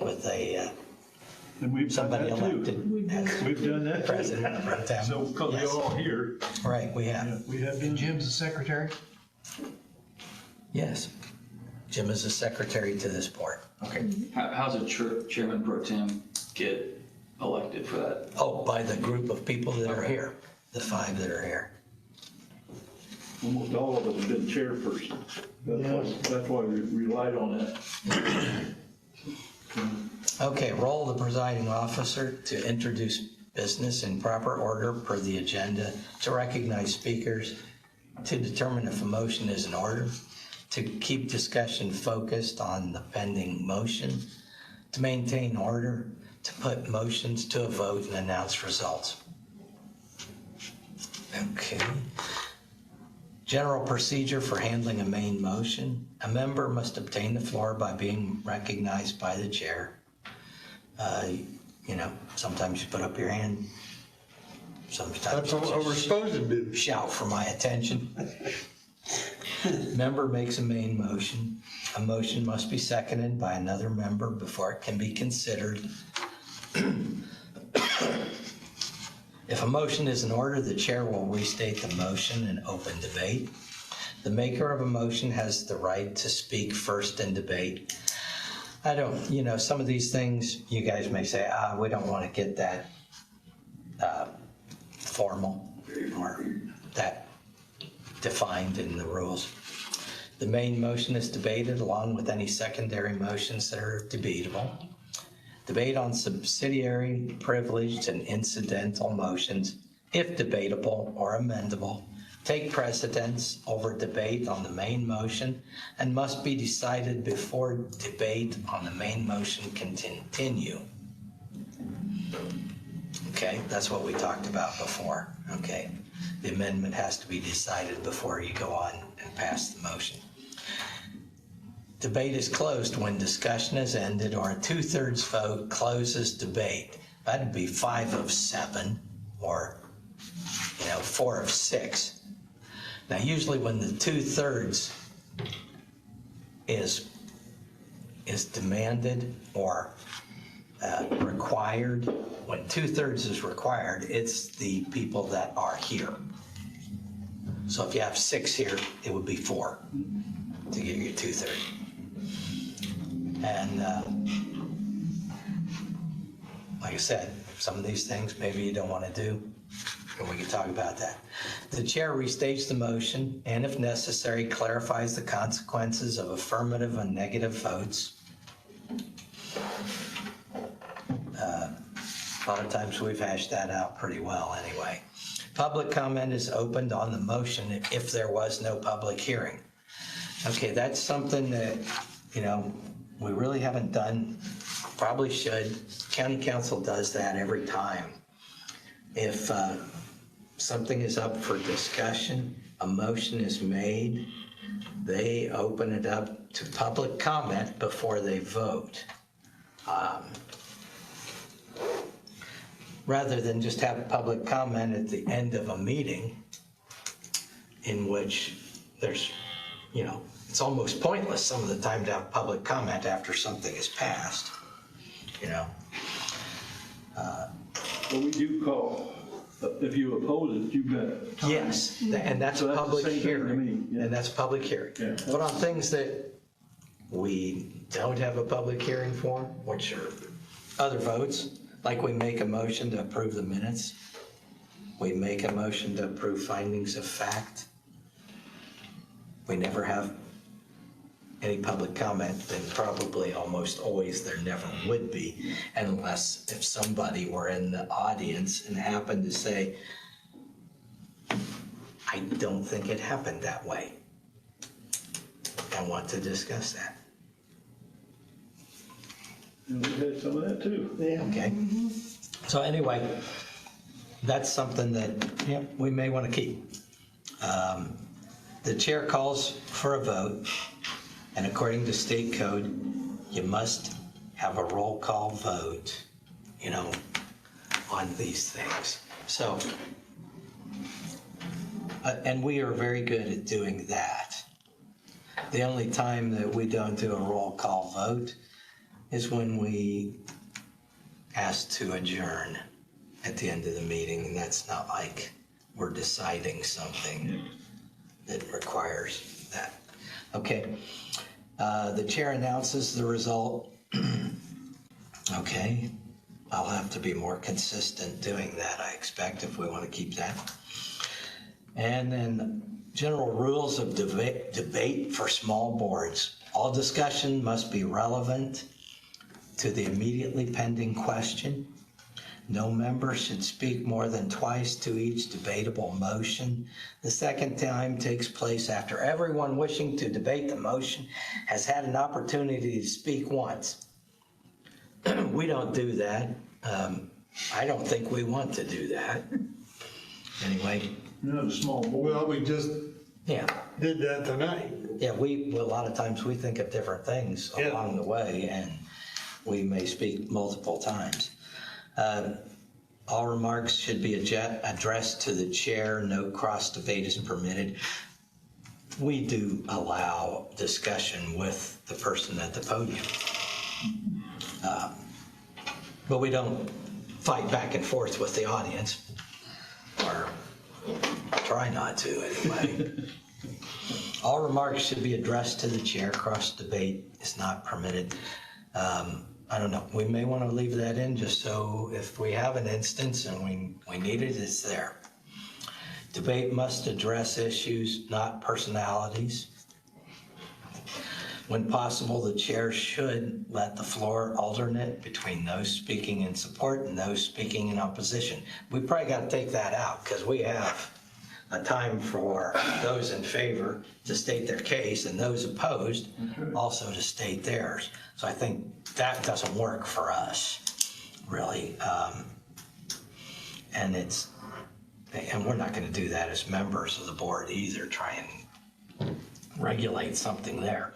with And we've done somebody that too. elected We've done that too. president pro tem. So, because Yes. they're all here, Right, we have. we have And done. Jim's the secretary? Yes. Jim is the secretary to this board. Okay. How's a chairman pro tem get elected for that? Oh, by the group of people that are here, the 5 that are here. Almost all of us have been chairperson. That's why we relied on that. Okay, role of the presiding officer to introduce business in proper order per the agenda, to recognize speakers, to determine if a motion is in order, to keep discussion focused on the pending motion, to maintain order, to put motions to a vote and announce results. Okay. General procedure for handling a main motion. A member must obtain the floor by being recognized by the chair. Sometimes you put up your hand. Sometimes That's you what we're just supposed to do. shout for my attention. Member makes a main motion. A motion must be seconded by another member before it can be considered. If a motion is in order, the chair will restate the motion and open debate. The maker of a motion has the right to speak first in debate. Some of these things, you guys may say, we don't want to get that formal or that defined in the rules. The main motion is debated along with any secondary motions that are debatable. Debate on subsidiary, privileged, and incidental motions, if debatable or amendable, take precedence over debate on the main motion and must be decided before debate on the main motion can continue. Okay, that's what we talked about before. Okay, the amendment has to be decided before you go on and pass the motion. Debate is closed when discussion is ended or a 2/3 vote closes debate. That'd be 5 of 7 or 4 of 6. Now usually when the 2/3 is demanded or required, when 2/3 is required, it's the people that are here. So if you have 6 here, it would be 4 to get your 2/3. And like I said, some of these things maybe you don't want to do, and we can talk about that. The chair restates the motion and if necessary clarifies the consequences of affirmative and negative votes. A lot of times we've hashed that out pretty well anyway. Public comment is opened on the motion if there was no public hearing. Okay, that's something that, we really haven't done, probably should. County council does that every time. If something is up for discussion, a motion is made, they open it up to public comment before they vote. Rather than just have public comment at the end of a meeting in which there's, it's almost pointless some of the time to have public comment after something is passed, But we do call, if you oppose it, you've got time. Yes, and that's So a that's the public same thing to hearing, me, yeah. and that's a public hearing. Yeah. But on things that we don't have a public hearing for, which are other votes, like we make a motion to approve the minutes, we make a motion to approve findings of fact, we never have any public comment, then probably almost always there never would be, unless if somebody were in the audience and happened to say, I don't think it happened that way. I want to discuss that. And we had some of that too. Yeah. Okay? So anyway, that's something that, we may want to keep. The chair calls for a vote, and according to state code, you must have a roll call vote, on these things. So, and we are very good at doing that. The only time that we don't do a roll call vote is when we ask to adjourn at the end of the meeting, and that's not like we're deciding something that requires that. Okay, the chair announces the result. Okay, I'll have to be more consistent doing that, I expect, if we want to keep that. And then general rules of debate for small boards. All discussion must be relevant to the immediately pending question. No member should speak more than twice to each debatable motion. The second time takes place after everyone wishing to debate the motion has had an opportunity to speak once. We don't do that. I don't think we want to do that. Anyway. A small board. Well, we just Yeah. did that tonight. Yeah, a lot of times we think of different things along the way, and we may speak multiple times. All remarks should be addressed to the chair. No cross debate is permitted. We do allow discussion with the person at the podium. But we don't fight back and forth with the audience, or try not to anyway. All remarks should be addressed to the chair. Cross debate is not permitted. I don't know, we may want to leave that in just so if we have an instance and we need it, it's there. Debate must address issues, not personalities. When possible, the chair should let the floor alternate between those speaking in support and those speaking in opposition. We probably got to take that out because we have a time for those in favor to state their case and those opposed also to state theirs. So I think that doesn't work for us, really. And we're not going to do that as members of the board either, try and regulate something there.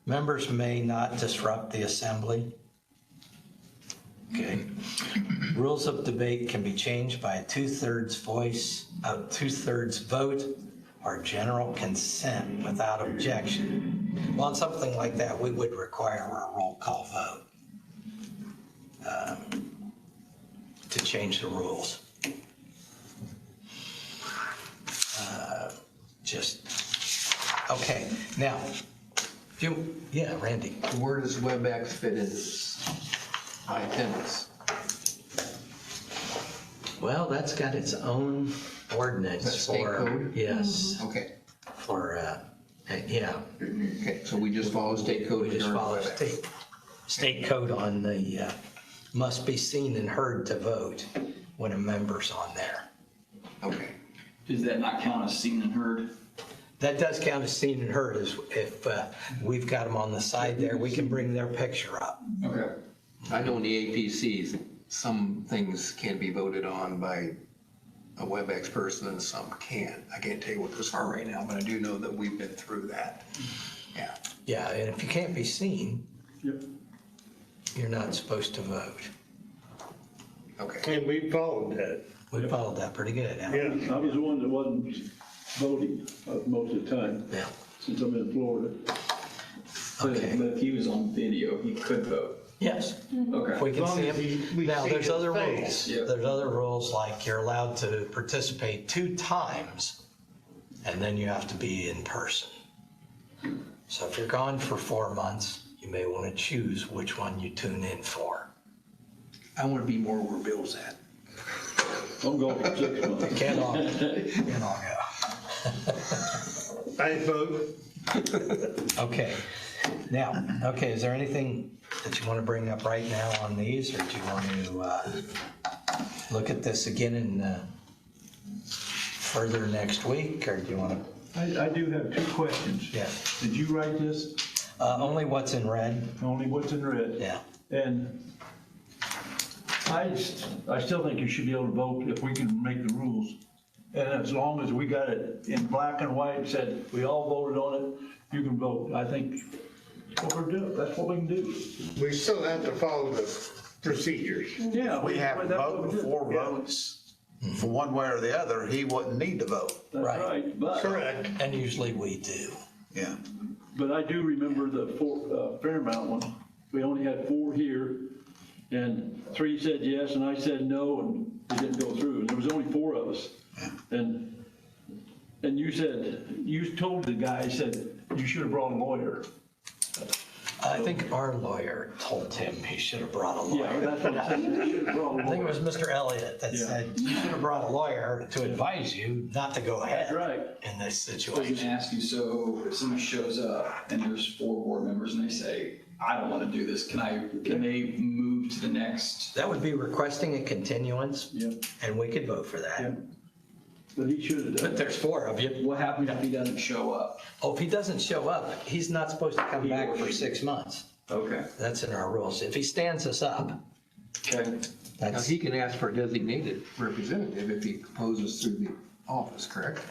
Members may not disrupt the assembly. Okay. Rules of debate can be changed by a two-thirds vote or general consent without objection. Well, on something like that, we would require a roll call vote to change the rules. Okay, now, Randy. Where does WebEx fit in my attendance? Well, that's got its own ordinance That's state for, code? yes, Okay, for, yeah, okay, so we just follow state code. we just here in follow Quebec. state code on the, must be seen and heard to vote when a member's on there. Okay, Does that not count as seen and heard? That does count as seen and heard, as if we've got them on the side there, we can bring their picture up. Okay. I know in the APCs, some things can be voted on by a WebEx person and some can't. I can't tell you what those are right now, but I do know that we've been through that. Yeah. Yeah, and if you can't be seen, Yep. you're not supposed to vote. Okay. And we followed that. We followed that pretty good, Al. Yeah. I was the one that wasn't voting most of the time, Yeah, since I'm in Florida. okay. But if he was on video, he could vote. Yes, Okay. if we can As long see as him. we Now, see there's his other face. rules. Yeah. There's other rules, like you're allowed to participate 2 times, and then you have to be in person. So if you're gone for 4 months, you may want to choose which one you tune in for. I want to be more where Bill's at. I'm going for 6 months. Can't all go. I vote. Okay, now, okay, is there anything that you want to bring up right now on these, or do you want to look at this again in further next week, or do you want to? I do have 2 questions. Yeah, Did you write this? only what's in red, Only what's in red? yeah. And I still think you should be able to vote if we can make the rules. And as long as we got it in black and white, said we all voted on it, you can vote. I think that's what we're doing, that's what we can do. We still have to follow the procedures. Yeah. We have to that's what vote we did. before votes. For one way or the other, he wouldn't need to vote. That's Right. right, but, Correct. And usually we do. Yeah. but I do remember the Fairmount one. We only had 4 here, and 3 said yes, and I said no, and it didn't go through. And there was only 4 of us. And you said, you told the guy, said, you should have brought a lawyer. I think our lawyer told him he should have brought a Yeah, lawyer. that's what I said, you should have brought a I think it lawyer. was Mr. Elliott that Yeah. said, you should have brought a lawyer to advise you not to go ahead That's right. in this I was situation. gonna ask you, so if someone shows up and there's 4 board members and they say, I don't wanna do this, can they move to the next? That would be requesting a continuance, Yep, and we could vote for that. yep. But he should have done But it. there's 4 of you. What happens if he doesn't show up? Oh, if he doesn't show up, he's not supposed to come He back or for she. 6 months. Okay. That's in our rules. If he stands us up, Okay. Now, that's, he can ask for a designated representative if he proposes through the office, correct?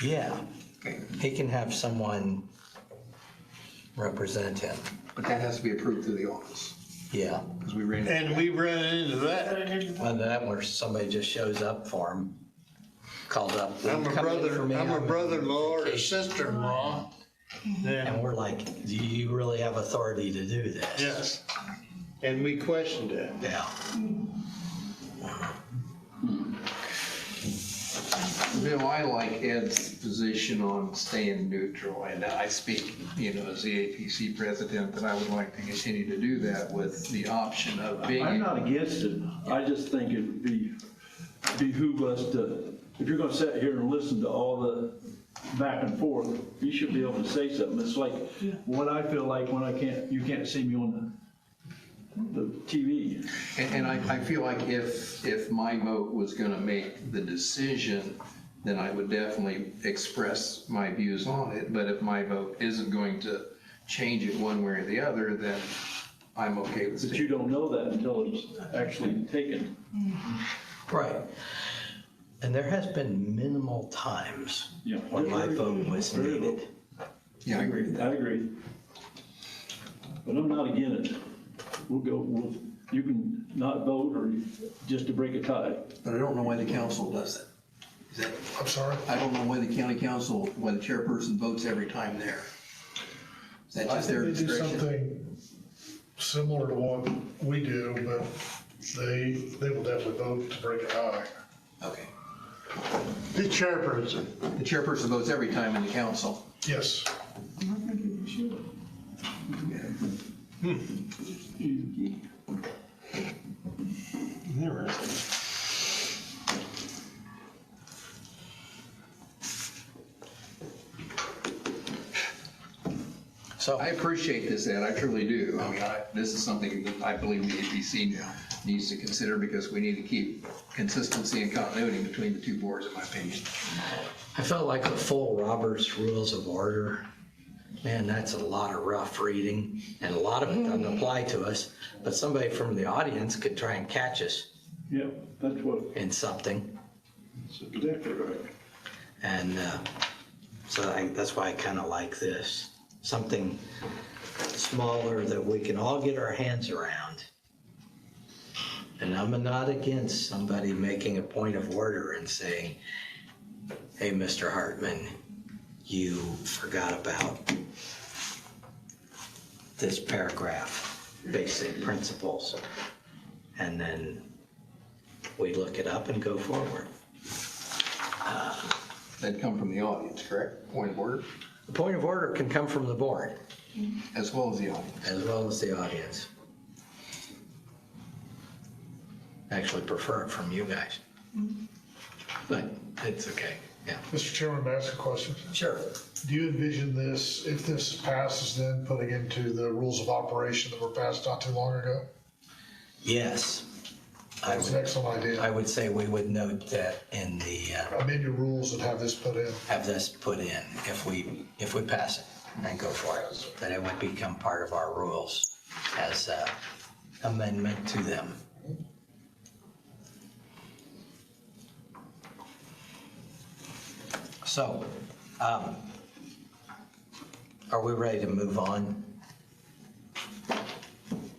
yeah, Okay, he can have someone represent him. but that has to be approved through the office, Yeah. because we ran. And we ran into that. And that where somebody just shows up for him, called up. I'm a "Come in for me, I'm a on brother-in-law or a vacation." sister-in-law. And Yeah, we're like, do you really have authority to do this? yes. And we questioned it. Yeah. Bill, I like Ed's position on staying neutral, and I speak, as the APC president, that I would like to continue to do that with the option of being. I'm not against it. I just think it'd behoove us to, if you're gonna sit here and listen to all the back and forth, you should be able to say something. It's like what I feel like when you can't see me on the TV. And I feel like if my vote was gonna make the decision, then I would definitely express my views on it. But if my vote isn't going to change it one way or the other, then I'm okay with But staying. you don't know that until it's actually taken. Right. And there has been minimal times Yeah. when my vote was Very little. needed. Yeah, I agree with that. I agree. But I'm not against it. You can not vote or just to break a tie. But I don't know why the council does it. I'm sorry? I don't know why the county council, why the chairperson votes every time there. Is that I just think their they do discretion? something similar to what we do, but they will definitely vote to break a tie. Okay. The chairperson. The chairperson votes every time in the council. Yes. Interesting. So I appreciate this, Ed, I truly do. I mean, this is something that I believe the APC needs to consider because we need to keep consistency and continuity between the two boards, in my opinion. I felt like the full Robert's Rules of Order, man, that's a lot of rough reading, and a lot of it doesn't apply to us, but somebody from the audience could try and catch us Yeah, that's what, in something. that's exactly right. And so that's why I kind of like this. Something smaller that we can all get our hands around. And I'm not against somebody making a point of order and saying, hey, Mr. Hartman, you forgot about this paragraph, basic principles. And then we look it up and go forward. That'd come from the audience, correct? Point of order? The point of order can come from the board As well as the audience. as well as the audience. Actually prefer it from you guys. But it's okay, yeah. Mr. Chairman, may I ask a question? Sure. Do you envision this, if this passes, then putting into the rules of operation that were passed not too long ago? Yes. I That's an would, excellent idea. I would say we would note that in the, Amend your rules and have this put in. have this put in if we pass it and go for it, that it would become part of our rules as a amendment to them. So, are we ready to move on?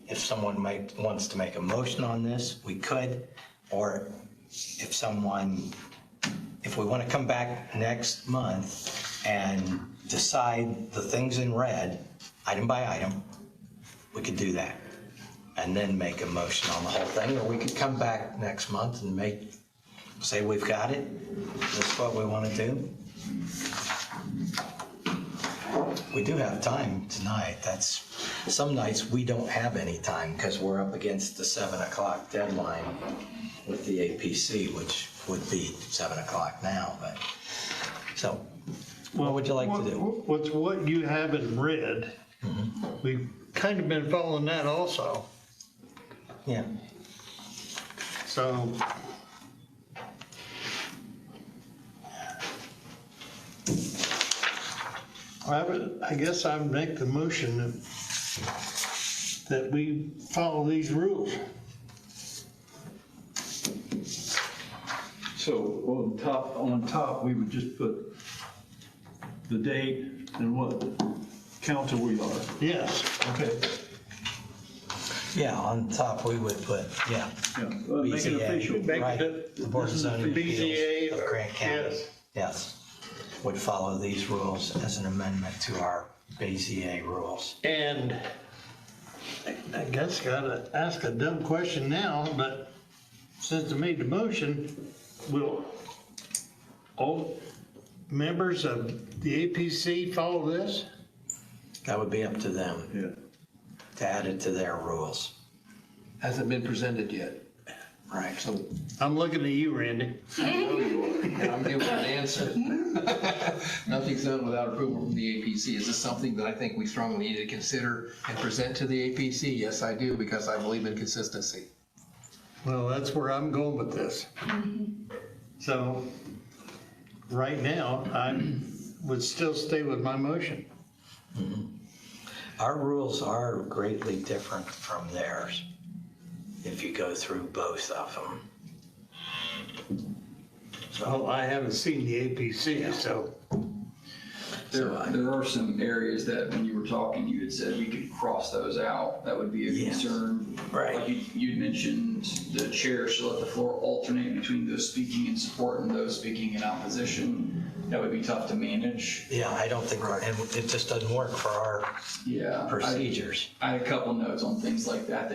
If someone wants to make a motion on this, we could, or if we want to come back next month and decide the things in red, item by item, we could do that. And then make a motion on the whole thing, or we could come back next month and say we've got it, this is what we want to do. We do have time tonight. Some nights we don't have any time because we're up against the 7 o'clock deadline with the APC, which would be 7 o'clock now, but, so, what would you like to do? What's what you have in red, we've kind of been following that also. Yeah. So I guess I would make the motion that we follow these rules. So on top, we would just put the date and what council we are. Yes. Okay. Yeah, on top we would put, yeah. Make it official. Right, the Board of Zoning BZA, Appeals of Grant County. yes. Yes, would follow these rules as an amendment to our BZA rules. And I guess gotta ask a dumb question now, but since I made the motion, will all members of the APC follow this? That would be up to them Yeah. to add it to their rules. Hasn't been presented yet. Right. So, I'm looking at you, Randy. and I'm giving an answer. Nothing's done without approval from the APC. Is this something that I think we strongly need to consider and present to the APC? Yes, I do, because I believe in consistency. Well, that's where I'm going with this. So, right now, I would still stay with my motion. Our rules are greatly different from theirs if you go through both of them. So I haven't seen the APC, so. There are some areas that when you were talking, you had said we could cross those out. That would be a Yes. concern. Right. Like you'd mentioned the chair shall let the floor alternate between those speaking in support and those speaking in opposition. That would be tough to manage. Yeah, I don't think, and it just doesn't work for our Yeah. procedures. I had a couple notes on things like that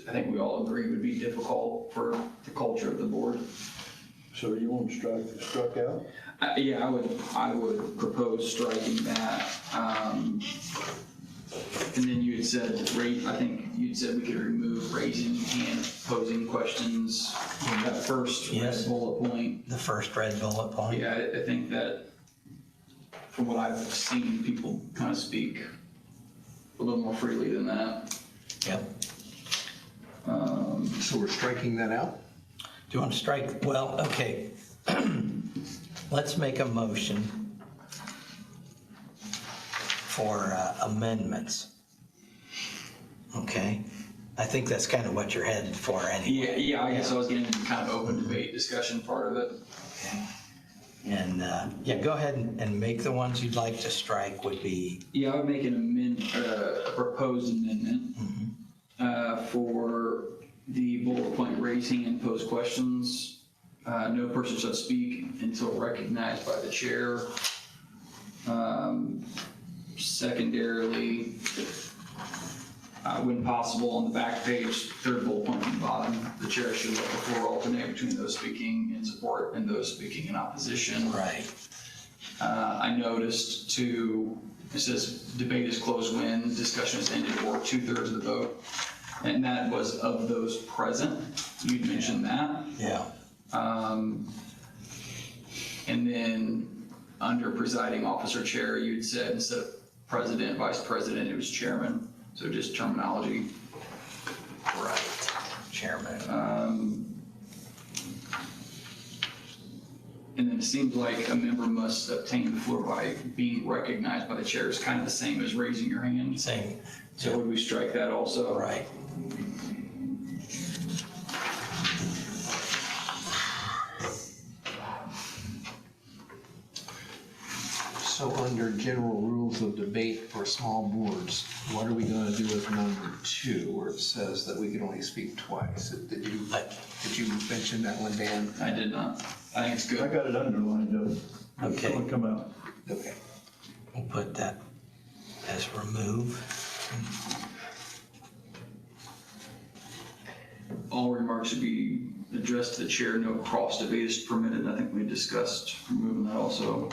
I think we all agree would be difficult for the culture of the board. So you want struck out? Yeah, I would propose striking that. And then you had said, I think you'd said we could remove raising hand, posing questions, that first Yes. bullet point. The first red bullet point. Yeah, I think that from what I've seen, people kind of speak a little more freely than that. Yep. So we're striking that out? Do you want to strike? Well, okay. Let's make a motion for amendments. Okay? I think that's kind of what you're headed for anyway. Yeah, I guess I was getting into kind of open debate discussion part of it. And, yeah, go ahead and make the ones you'd like to strike would be, Yeah, I would make an a proposed amendment for the bullet point raising and pose questions. No person shall speak until recognized by the chair. Secondarily, when possible, on the back page, third bullet point from the bottom, the chair should let the floor alternate between those speaking in support and those speaking in opposition. right, I noticed too, it says debate is closed when discussion is ended or 2/3 of the vote. And that was of those present. You'd mentioned that. yeah. And then under presiding officer chair, you'd said instead of president, vice president, it was chairman. So just terminology. Right, chairman. And then it seems like a member must obtain the floor by being recognized by the chair is kind of the same as raising your hand. Same, So would we strike that also? right. So under general rules of debate for small boards, what are we gonna do with number 2, where it says that we can only speak twice? Did you mention that one, Dan? I did not. I think it's I good. got it underlined though. It's Okay. gonna come out. Okay. We'll put that as remove. All remarks should be addressed to the chair. No cross debate is permitted. I think we discussed removing that also.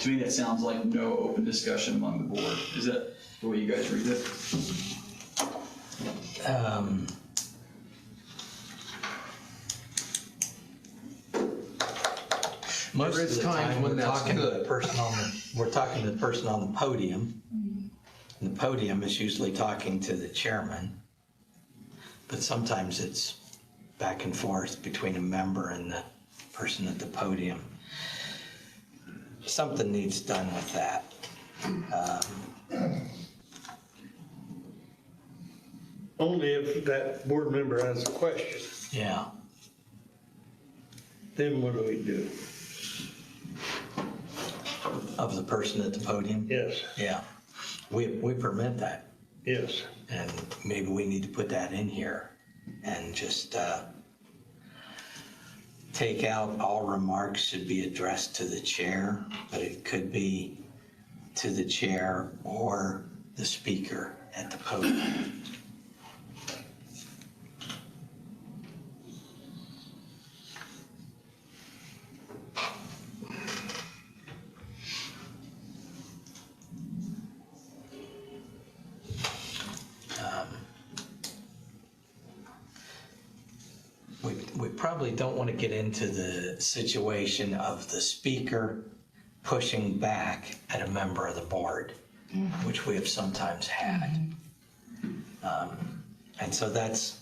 To me, that sounds like no open discussion among the board. Is that the way you guys read it? Most There of is the times time, when we're that's talking to the good. person on we're talking to the person on the podium. And the podium is usually talking to the chairman. But sometimes it's back and forth between a member and the person at the podium. Something needs done with that. Only if that board member has a question, Yeah, then what do we do? of the person at the podium. Yes, Yeah, we permit that. yes. And maybe we need to put that in here and just take out all remarks should be addressed to the chair, but it could be to the chair or the speaker at the podium. We probably don't want to get into the situation of the speaker pushing back at a member of the board, which we have sometimes had. And so that's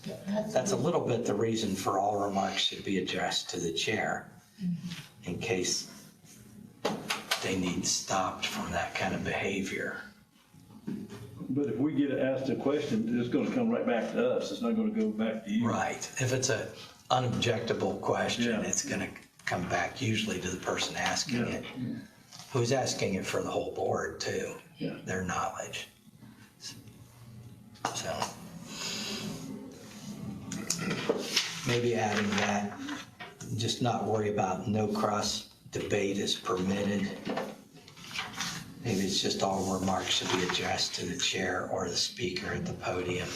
a little bit the reason for all remarks should be addressed to the chair in case they need stopped from that kind of behavior. But if we get asked a question, it's gonna come right back to us. It's not gonna go back to you. Right. If it's an unobjectable question, Yeah. it's going to come back usually to the person asking Yeah. it, who's asking it for the whole board too, Yeah. their knowledge. So maybe adding that, just not worry about no cross debate is permitted. Maybe it's just all remarks should be addressed to the chair or the speaker at the podium.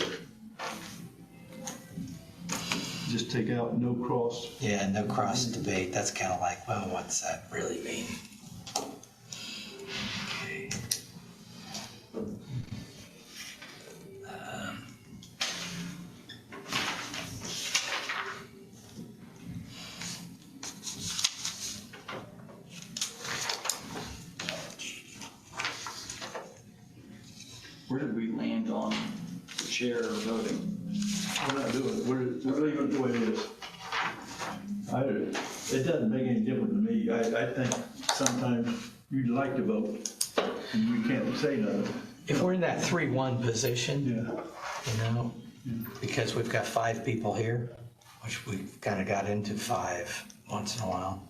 Just take out no cross. Yeah, no cross debate. That's kind of like, well, what's that really mean? Okay. Where did we land on the chair voting? We're not doing it, we're leaving it the way it is. It doesn't make any difference to me. I think sometimes you'd like to vote and you can't say nothing. If we're in that 3-1 position, Yeah. you know, because we've got 5 people here, which we've kind of got into 5 once in a while,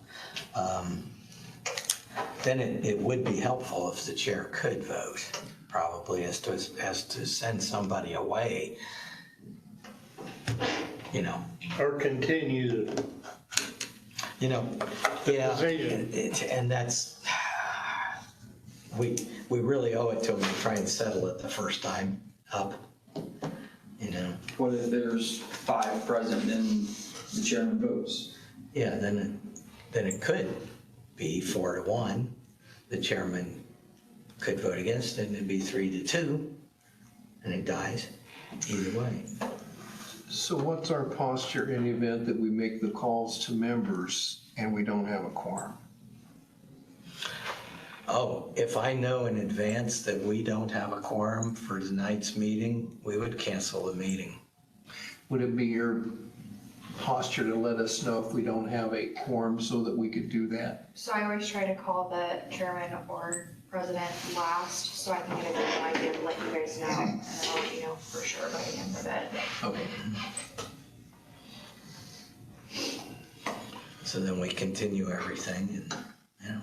then it would be helpful if the chair could vote, probably, as to send somebody away, you know. Or continue the You know, yeah, decision. and that's, we really owe it to them to try and settle it the first time up, you know. What if there's 5 present and the chairman votes? Yeah, then it could be 4-1. The chairman could vote against it, and it'd be 3-2, and it dies either way. So what's our posture in the event that we make the calls to members and we don't have a quorum? Oh, if I know in advance that we don't have a quorum for tonight's meeting, we would cancel the meeting. Would it be your posture to let us know if we don't have a quorum so that we could do that? So I always try to call the chairman or president last, so I can get a good idea to let you guys know, and then I'll let you know for sure by the end of it. Okay. So then we continue everything and, you know.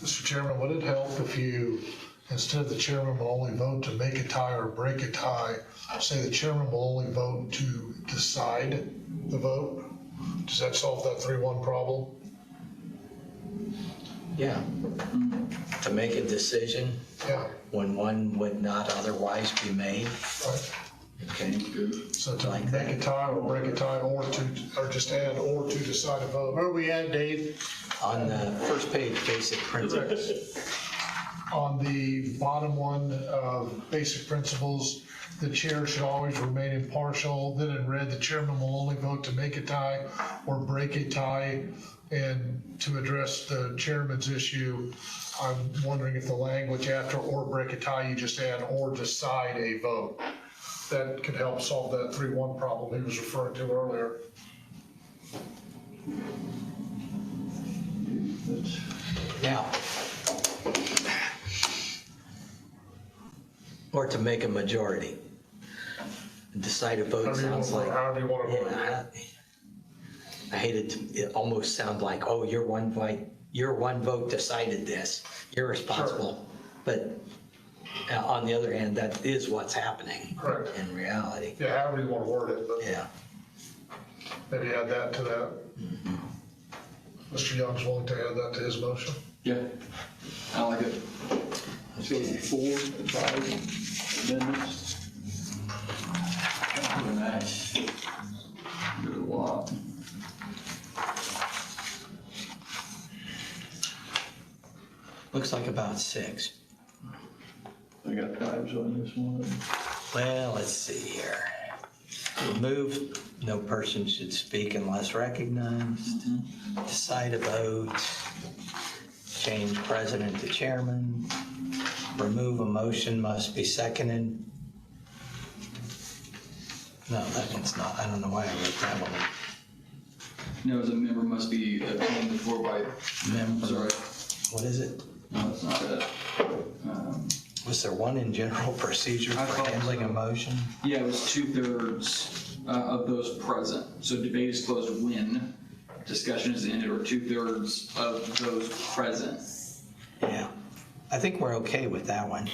Mr. Chairman, would it help if you, instead of the chairman will only vote to make a tie or break a tie, say the chairman will only vote to decide the vote? Does that solve that 3-1 problem? Yeah, to make a decision Yeah, when one would not otherwise be made. right. Okay, So to Like make that. a tie or break a tie, or just add or to decide a vote. Where we at, Dave? on the first page, basic principles. On the bottom one, basic principles, the chair should always remain impartial. Then in red, the chairman will only vote to make a tie or break a tie. And to address the chairman's issue, I'm wondering if the language after or break a tie, you just add or decide a vote. That could help solve that 3-1 problem he was referring to earlier. Now, or to make a majority. Decide a vote sounds like. However you want to vote. Yeah, I hate it, it almost sounds like, oh, your one vote decided this, you're responsible. But on the other hand, that is what's happening Correct. in reality. Yeah, however you want to word it, but Yeah, maybe add that to that. Mr. Young's willing to add that to his motion? Yeah, I like it. So 4 and 5 amendments. Nice. Good a lot. looks like about 6. I got 5s on this one. Well, let's see here. Remove, no person should speak unless recognized. Decide a vote. Change president to chairman. Remove a motion must be seconded. No, that one's not. I don't know why I wrote that one. No, as a member must be obtained before by, Member. sorry, What is it? no, that's not it. Was there one in general procedure I for thought handling a so. motion? Yeah, it was 2/3 of those present. So debate is closed when discussion is ended, or 2/3 of those present. Yeah. I think we're okay with that one.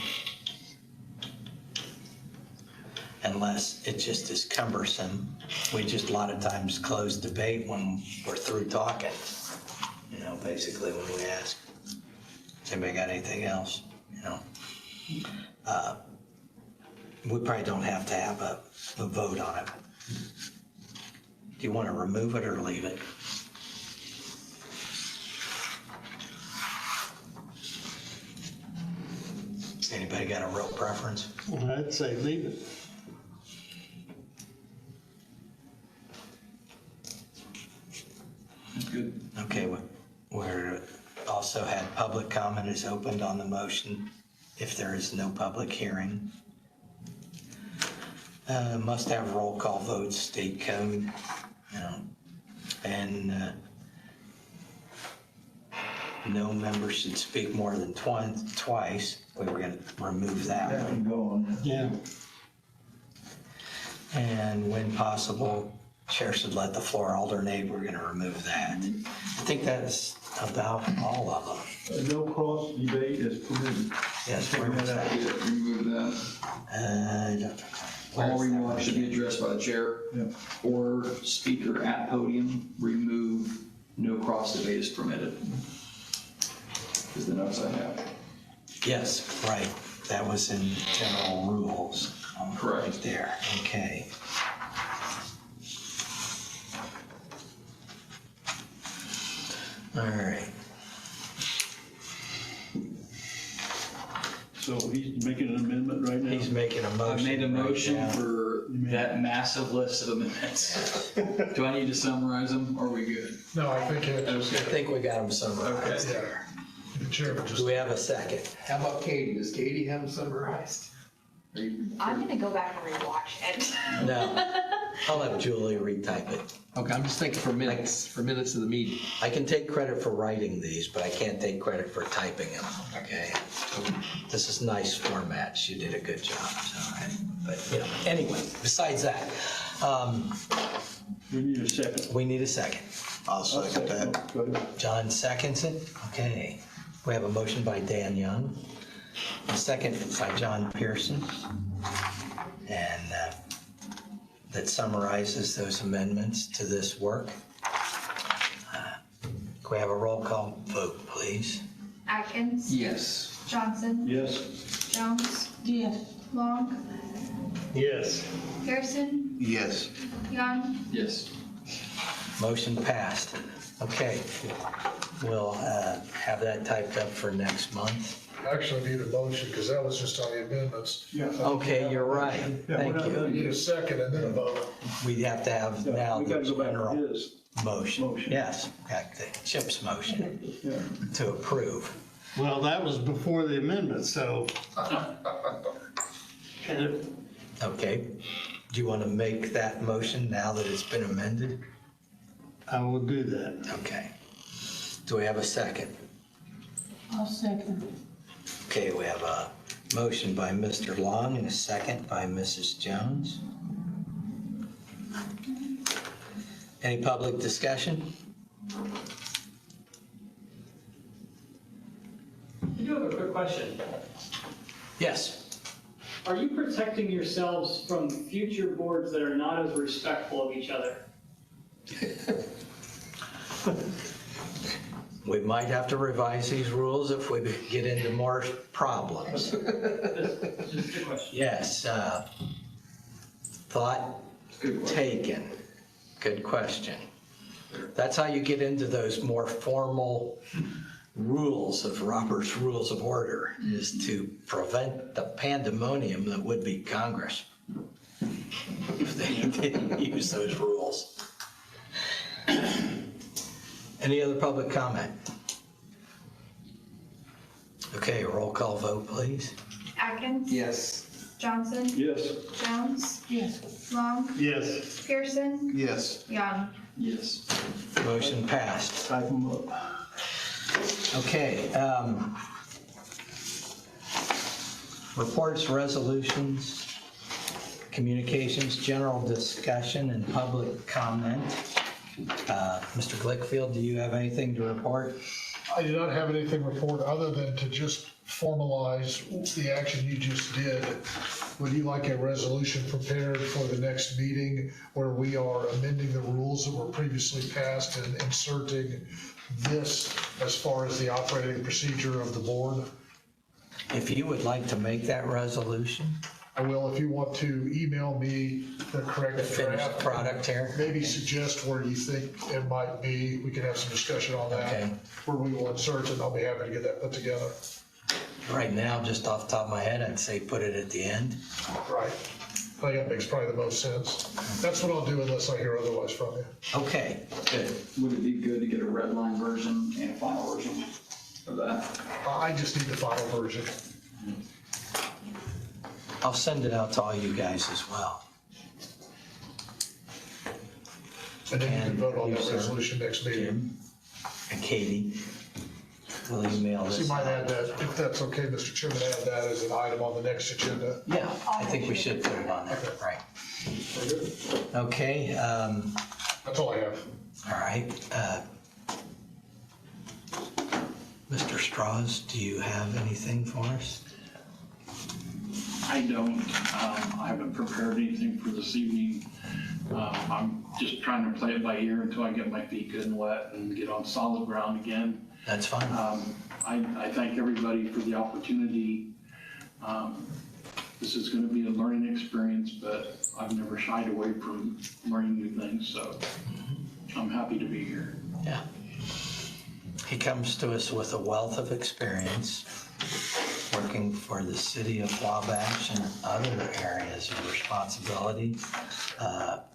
Unless it just is cumbersome. We just a lot of times close debate when we're through talking. You know, basically when we ask, has anybody got anything else? You know? We probably don't have to have a vote on it. Do you want to remove it or leave it? Anybody got a real preference? I'd say leave it. That's good. Okay, we're also had public comment is opened on the motion. if there is no public hearing. Must have roll call votes, state code, and no member should speak more than twice. We were gonna remove that That one. can go on. Yeah. And when possible, chair should let the floor alternate. We're gonna remove that. I think that's about all of them. No cross debate is permitted. Yes, where was that? Yeah, remove that. All remarks should be addressed by the chair Yeah. or speaker at podium. Remove no cross debate is permitted. Is the notes I have. Yes, right. That was in general rules. Correct. Right there, okay. All right. So he's making an amendment right now? He's making a motion. I made a right motion now. for that massive list of amendments. Do I need to summarize them, or are we good? No, I think it, I think we got them summarized. yeah, the chair would just. Do we have a second? How about Katie? Does Katie have them summarized? I'm gonna go back and rewatch it. No. I'll have Julie retype it. Okay, I'm just thinking for minutes of the meeting. I can take credit for writing these, but I can't take credit for typing them, okay? This is nice format. She did a good job, so, but, anyway, besides that, We need a second. we need a second. I'll second that. Go ahead. John seconds it? Okay. We have a motion by Dan Young, a second by John Pearson, and that summarizes those amendments to this work. Can we have a roll call vote, please? Atkins? Yes. Johnson? Yes. Jones? Yes. Long? Yes. Pearson? Yes. Young? Yes. Motion passed. Okay, we'll have that typed up for next month. Actually need a motion, because that was just on the amendments. Yeah. Okay, you're right. Yeah, Thank we're not you. gonna Need a second and then a vote. We have to have now We the gotta go back general to his. motion. Motion. Yes, got the Chip's motion Yeah. to approve. Well, that was before the amendment, so. Okay, do you want to make that motion now that it's been amended? I will do that. Okay. Do we have a second? I'll second. Okay, we have a motion by Mr. Long and a second by Mrs. Jones. Any public discussion? I do have a quick question. Yes. Are you protecting yourselves from future boards that are not as respectful of each other? We might have to revise these rules if we get into more problems. Just a question. Yes, thought taken. Good question. That's how you get into those more formal rules of Robert's Rules of Order, is to prevent the pandemonium that would be Congress if they didn't use those rules. Any other public comment? Okay, roll call vote, please. Atkins? Yes. Johnson? Yes. Jones? Yes. Long? Yes. Pearson? Yes. Young? Yes. Motion passed. Type them up. Okay. Reports, resolutions, communications, general discussion, and public comment. Mr. Glickfield, do you have anything to report? I do not have anything to report other than to just formalize the action you just did. Would you like a resolution prepared for the next meeting where we are amending the rules that were previously passed and inserting this as far as the operating procedure of the board? If you would like to make that resolution, I will, if you want to email me the correct the finished draft. product here. Maybe suggest where you think it might be. We can have some discussion on that. Okay. Where we will insert it. I'll be happy to get that put together. Right now, just off the top of my head, I'd say put it at the end. Right. I think that makes probably the most sense. That's what I'll do unless I hear otherwise from you. Okay, good. Would it be good to get a red line version and a final version of that? I just need the final version. I'll send it out to all you guys as well. And then you can And vote on you, that sir. resolution next meeting. And Katie will email So this. you might add that, if that's okay, Mr. Chairman, add that as an item on the next agenda. Yeah, I think we should put it on there, right. Okay, That's all I have. all right. Mr. Strauss, do you have anything for us? I don't, I haven't prepared anything for this evening. I'm just trying to play it by ear until I get my feet good and wet and get on solid ground again. That's fine. I thank everybody for the opportunity. This is gonna be a learning experience, but I've never shied away from learning new things, so I'm happy to be here. Yeah. He comes to us with a wealth of experience working for the city of Wabash and other areas of responsibility.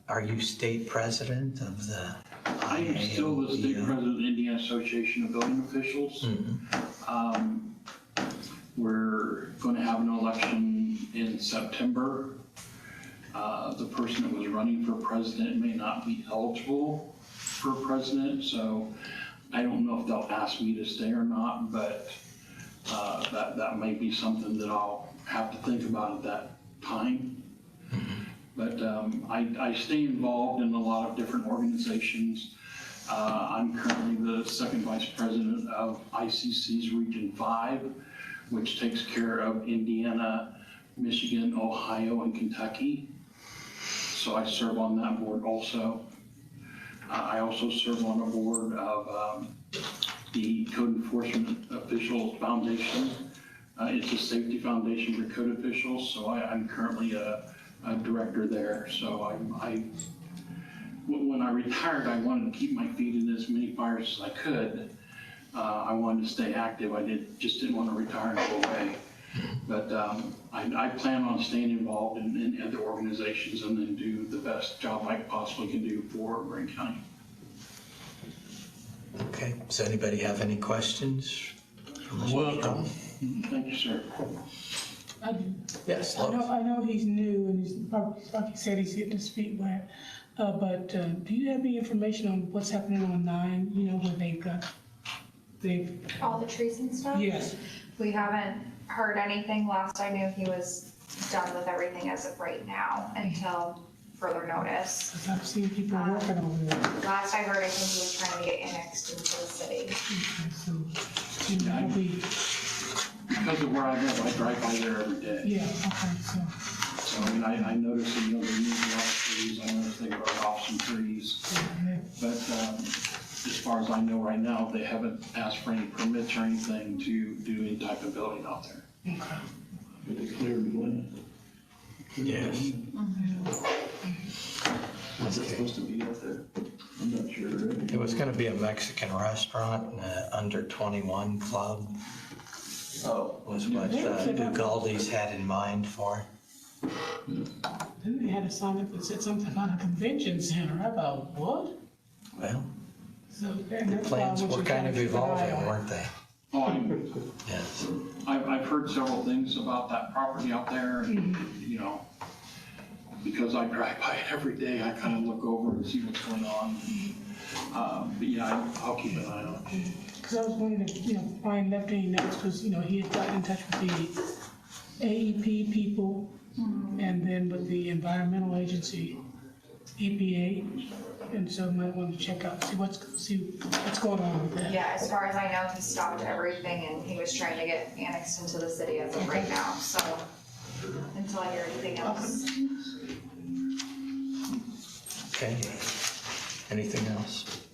Are you state president of the I am still the state IAOBO? president of the Indiana Association of Building Officials. We're going to have an election in September. The person that was running for president may not be eligible for president, so I don't know if they'll ask me to stay or not, but that may be something that I'll have to think about at that time. But I stay involved in a lot of different organizations. I'm currently the second vice president of ICC's Region 5, which takes care of Indiana, Michigan, Ohio, and Kentucky. So I serve on that board also. I also serve on a board of the Code Enforcement Officials Foundation. It's a safety foundation for code officials, so I'm currently a director there. So when I retired, I wanted to keep my feet in as many fires as I could. I wanted to stay active. I just didn't want to retire and go away. But I plan on staying involved in other organizations and then do the best job I possibly can do for Greene County. Okay, does anybody have any questions? Welcome. Thank you, sir. I do. Yes, I Lois. know he's new and he's probably, like you said, he's getting his feet wet. But do you have any information on what's happening on 9, you know, where they've, All the trees and stuff? yes. We haven't heard anything. Last I knew, he was done with everything as of right now until further notice. 'Cause I've seen people working over there. Last I heard, I think he was trying to get annexed into the city. Okay, so, that'll be, Because of where I live, I drive by there every day. yeah, okay, so, So I mean, I noticed, you know, they moved a lot of trees. I noticed they broke off some trees. yeah. But as far as I know right now, they haven't asked for any permits or anything to do any type of building out there. Okay. Did they clear the land? Yes. Was it supposed to be out there? I'm not sure. It was gonna be a Mexican restaurant and a under 21 club Oh. was what Ugaldi's had in mind for. Then they had a sign up that said something about a convention center. I thought, what? Well, So, and the that's why I plans want were you to kind of keep an eye evolving, on it. weren't they? Oh, Yes. I've heard several things about that property out there and, you know, because I drive by it every day, I kind of look over and see what's going on. But yeah, I'll keep an eye on it. Because I was wondering if, you know, Brian left any notes, because, you know, he had gotten in touch with the AEP people, and then with the environmental agency, EPA, and so might want to check out, see what's going on with that. Yeah, as far as I know, he stopped everything and he was trying to get annexed into the city as of right now, so until I hear anything else. Okay. Anything else?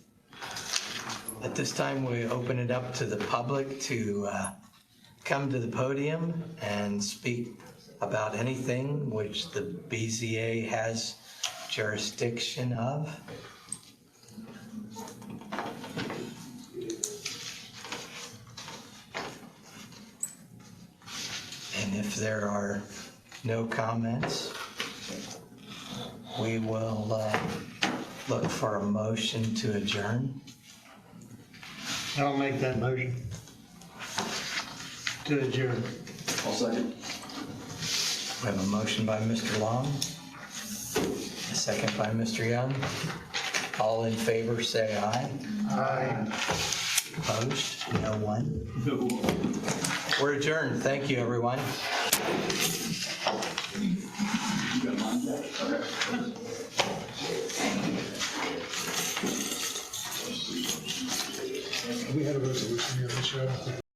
At this time, we open it up to the public to come to the podium and speak about anything which the BZA has jurisdiction of. And if there are no comments, we will look for a motion to adjourn. I'll make that motion to adjourn. I'll second. We have a motion by Mr. Long, a second by Mr. Young. All in favor, say aye. Aye. Opposed? No one. We're adjourned. Thank you, everyone. You got mine, Jack? Okay. We had a resolution here this year. I don't think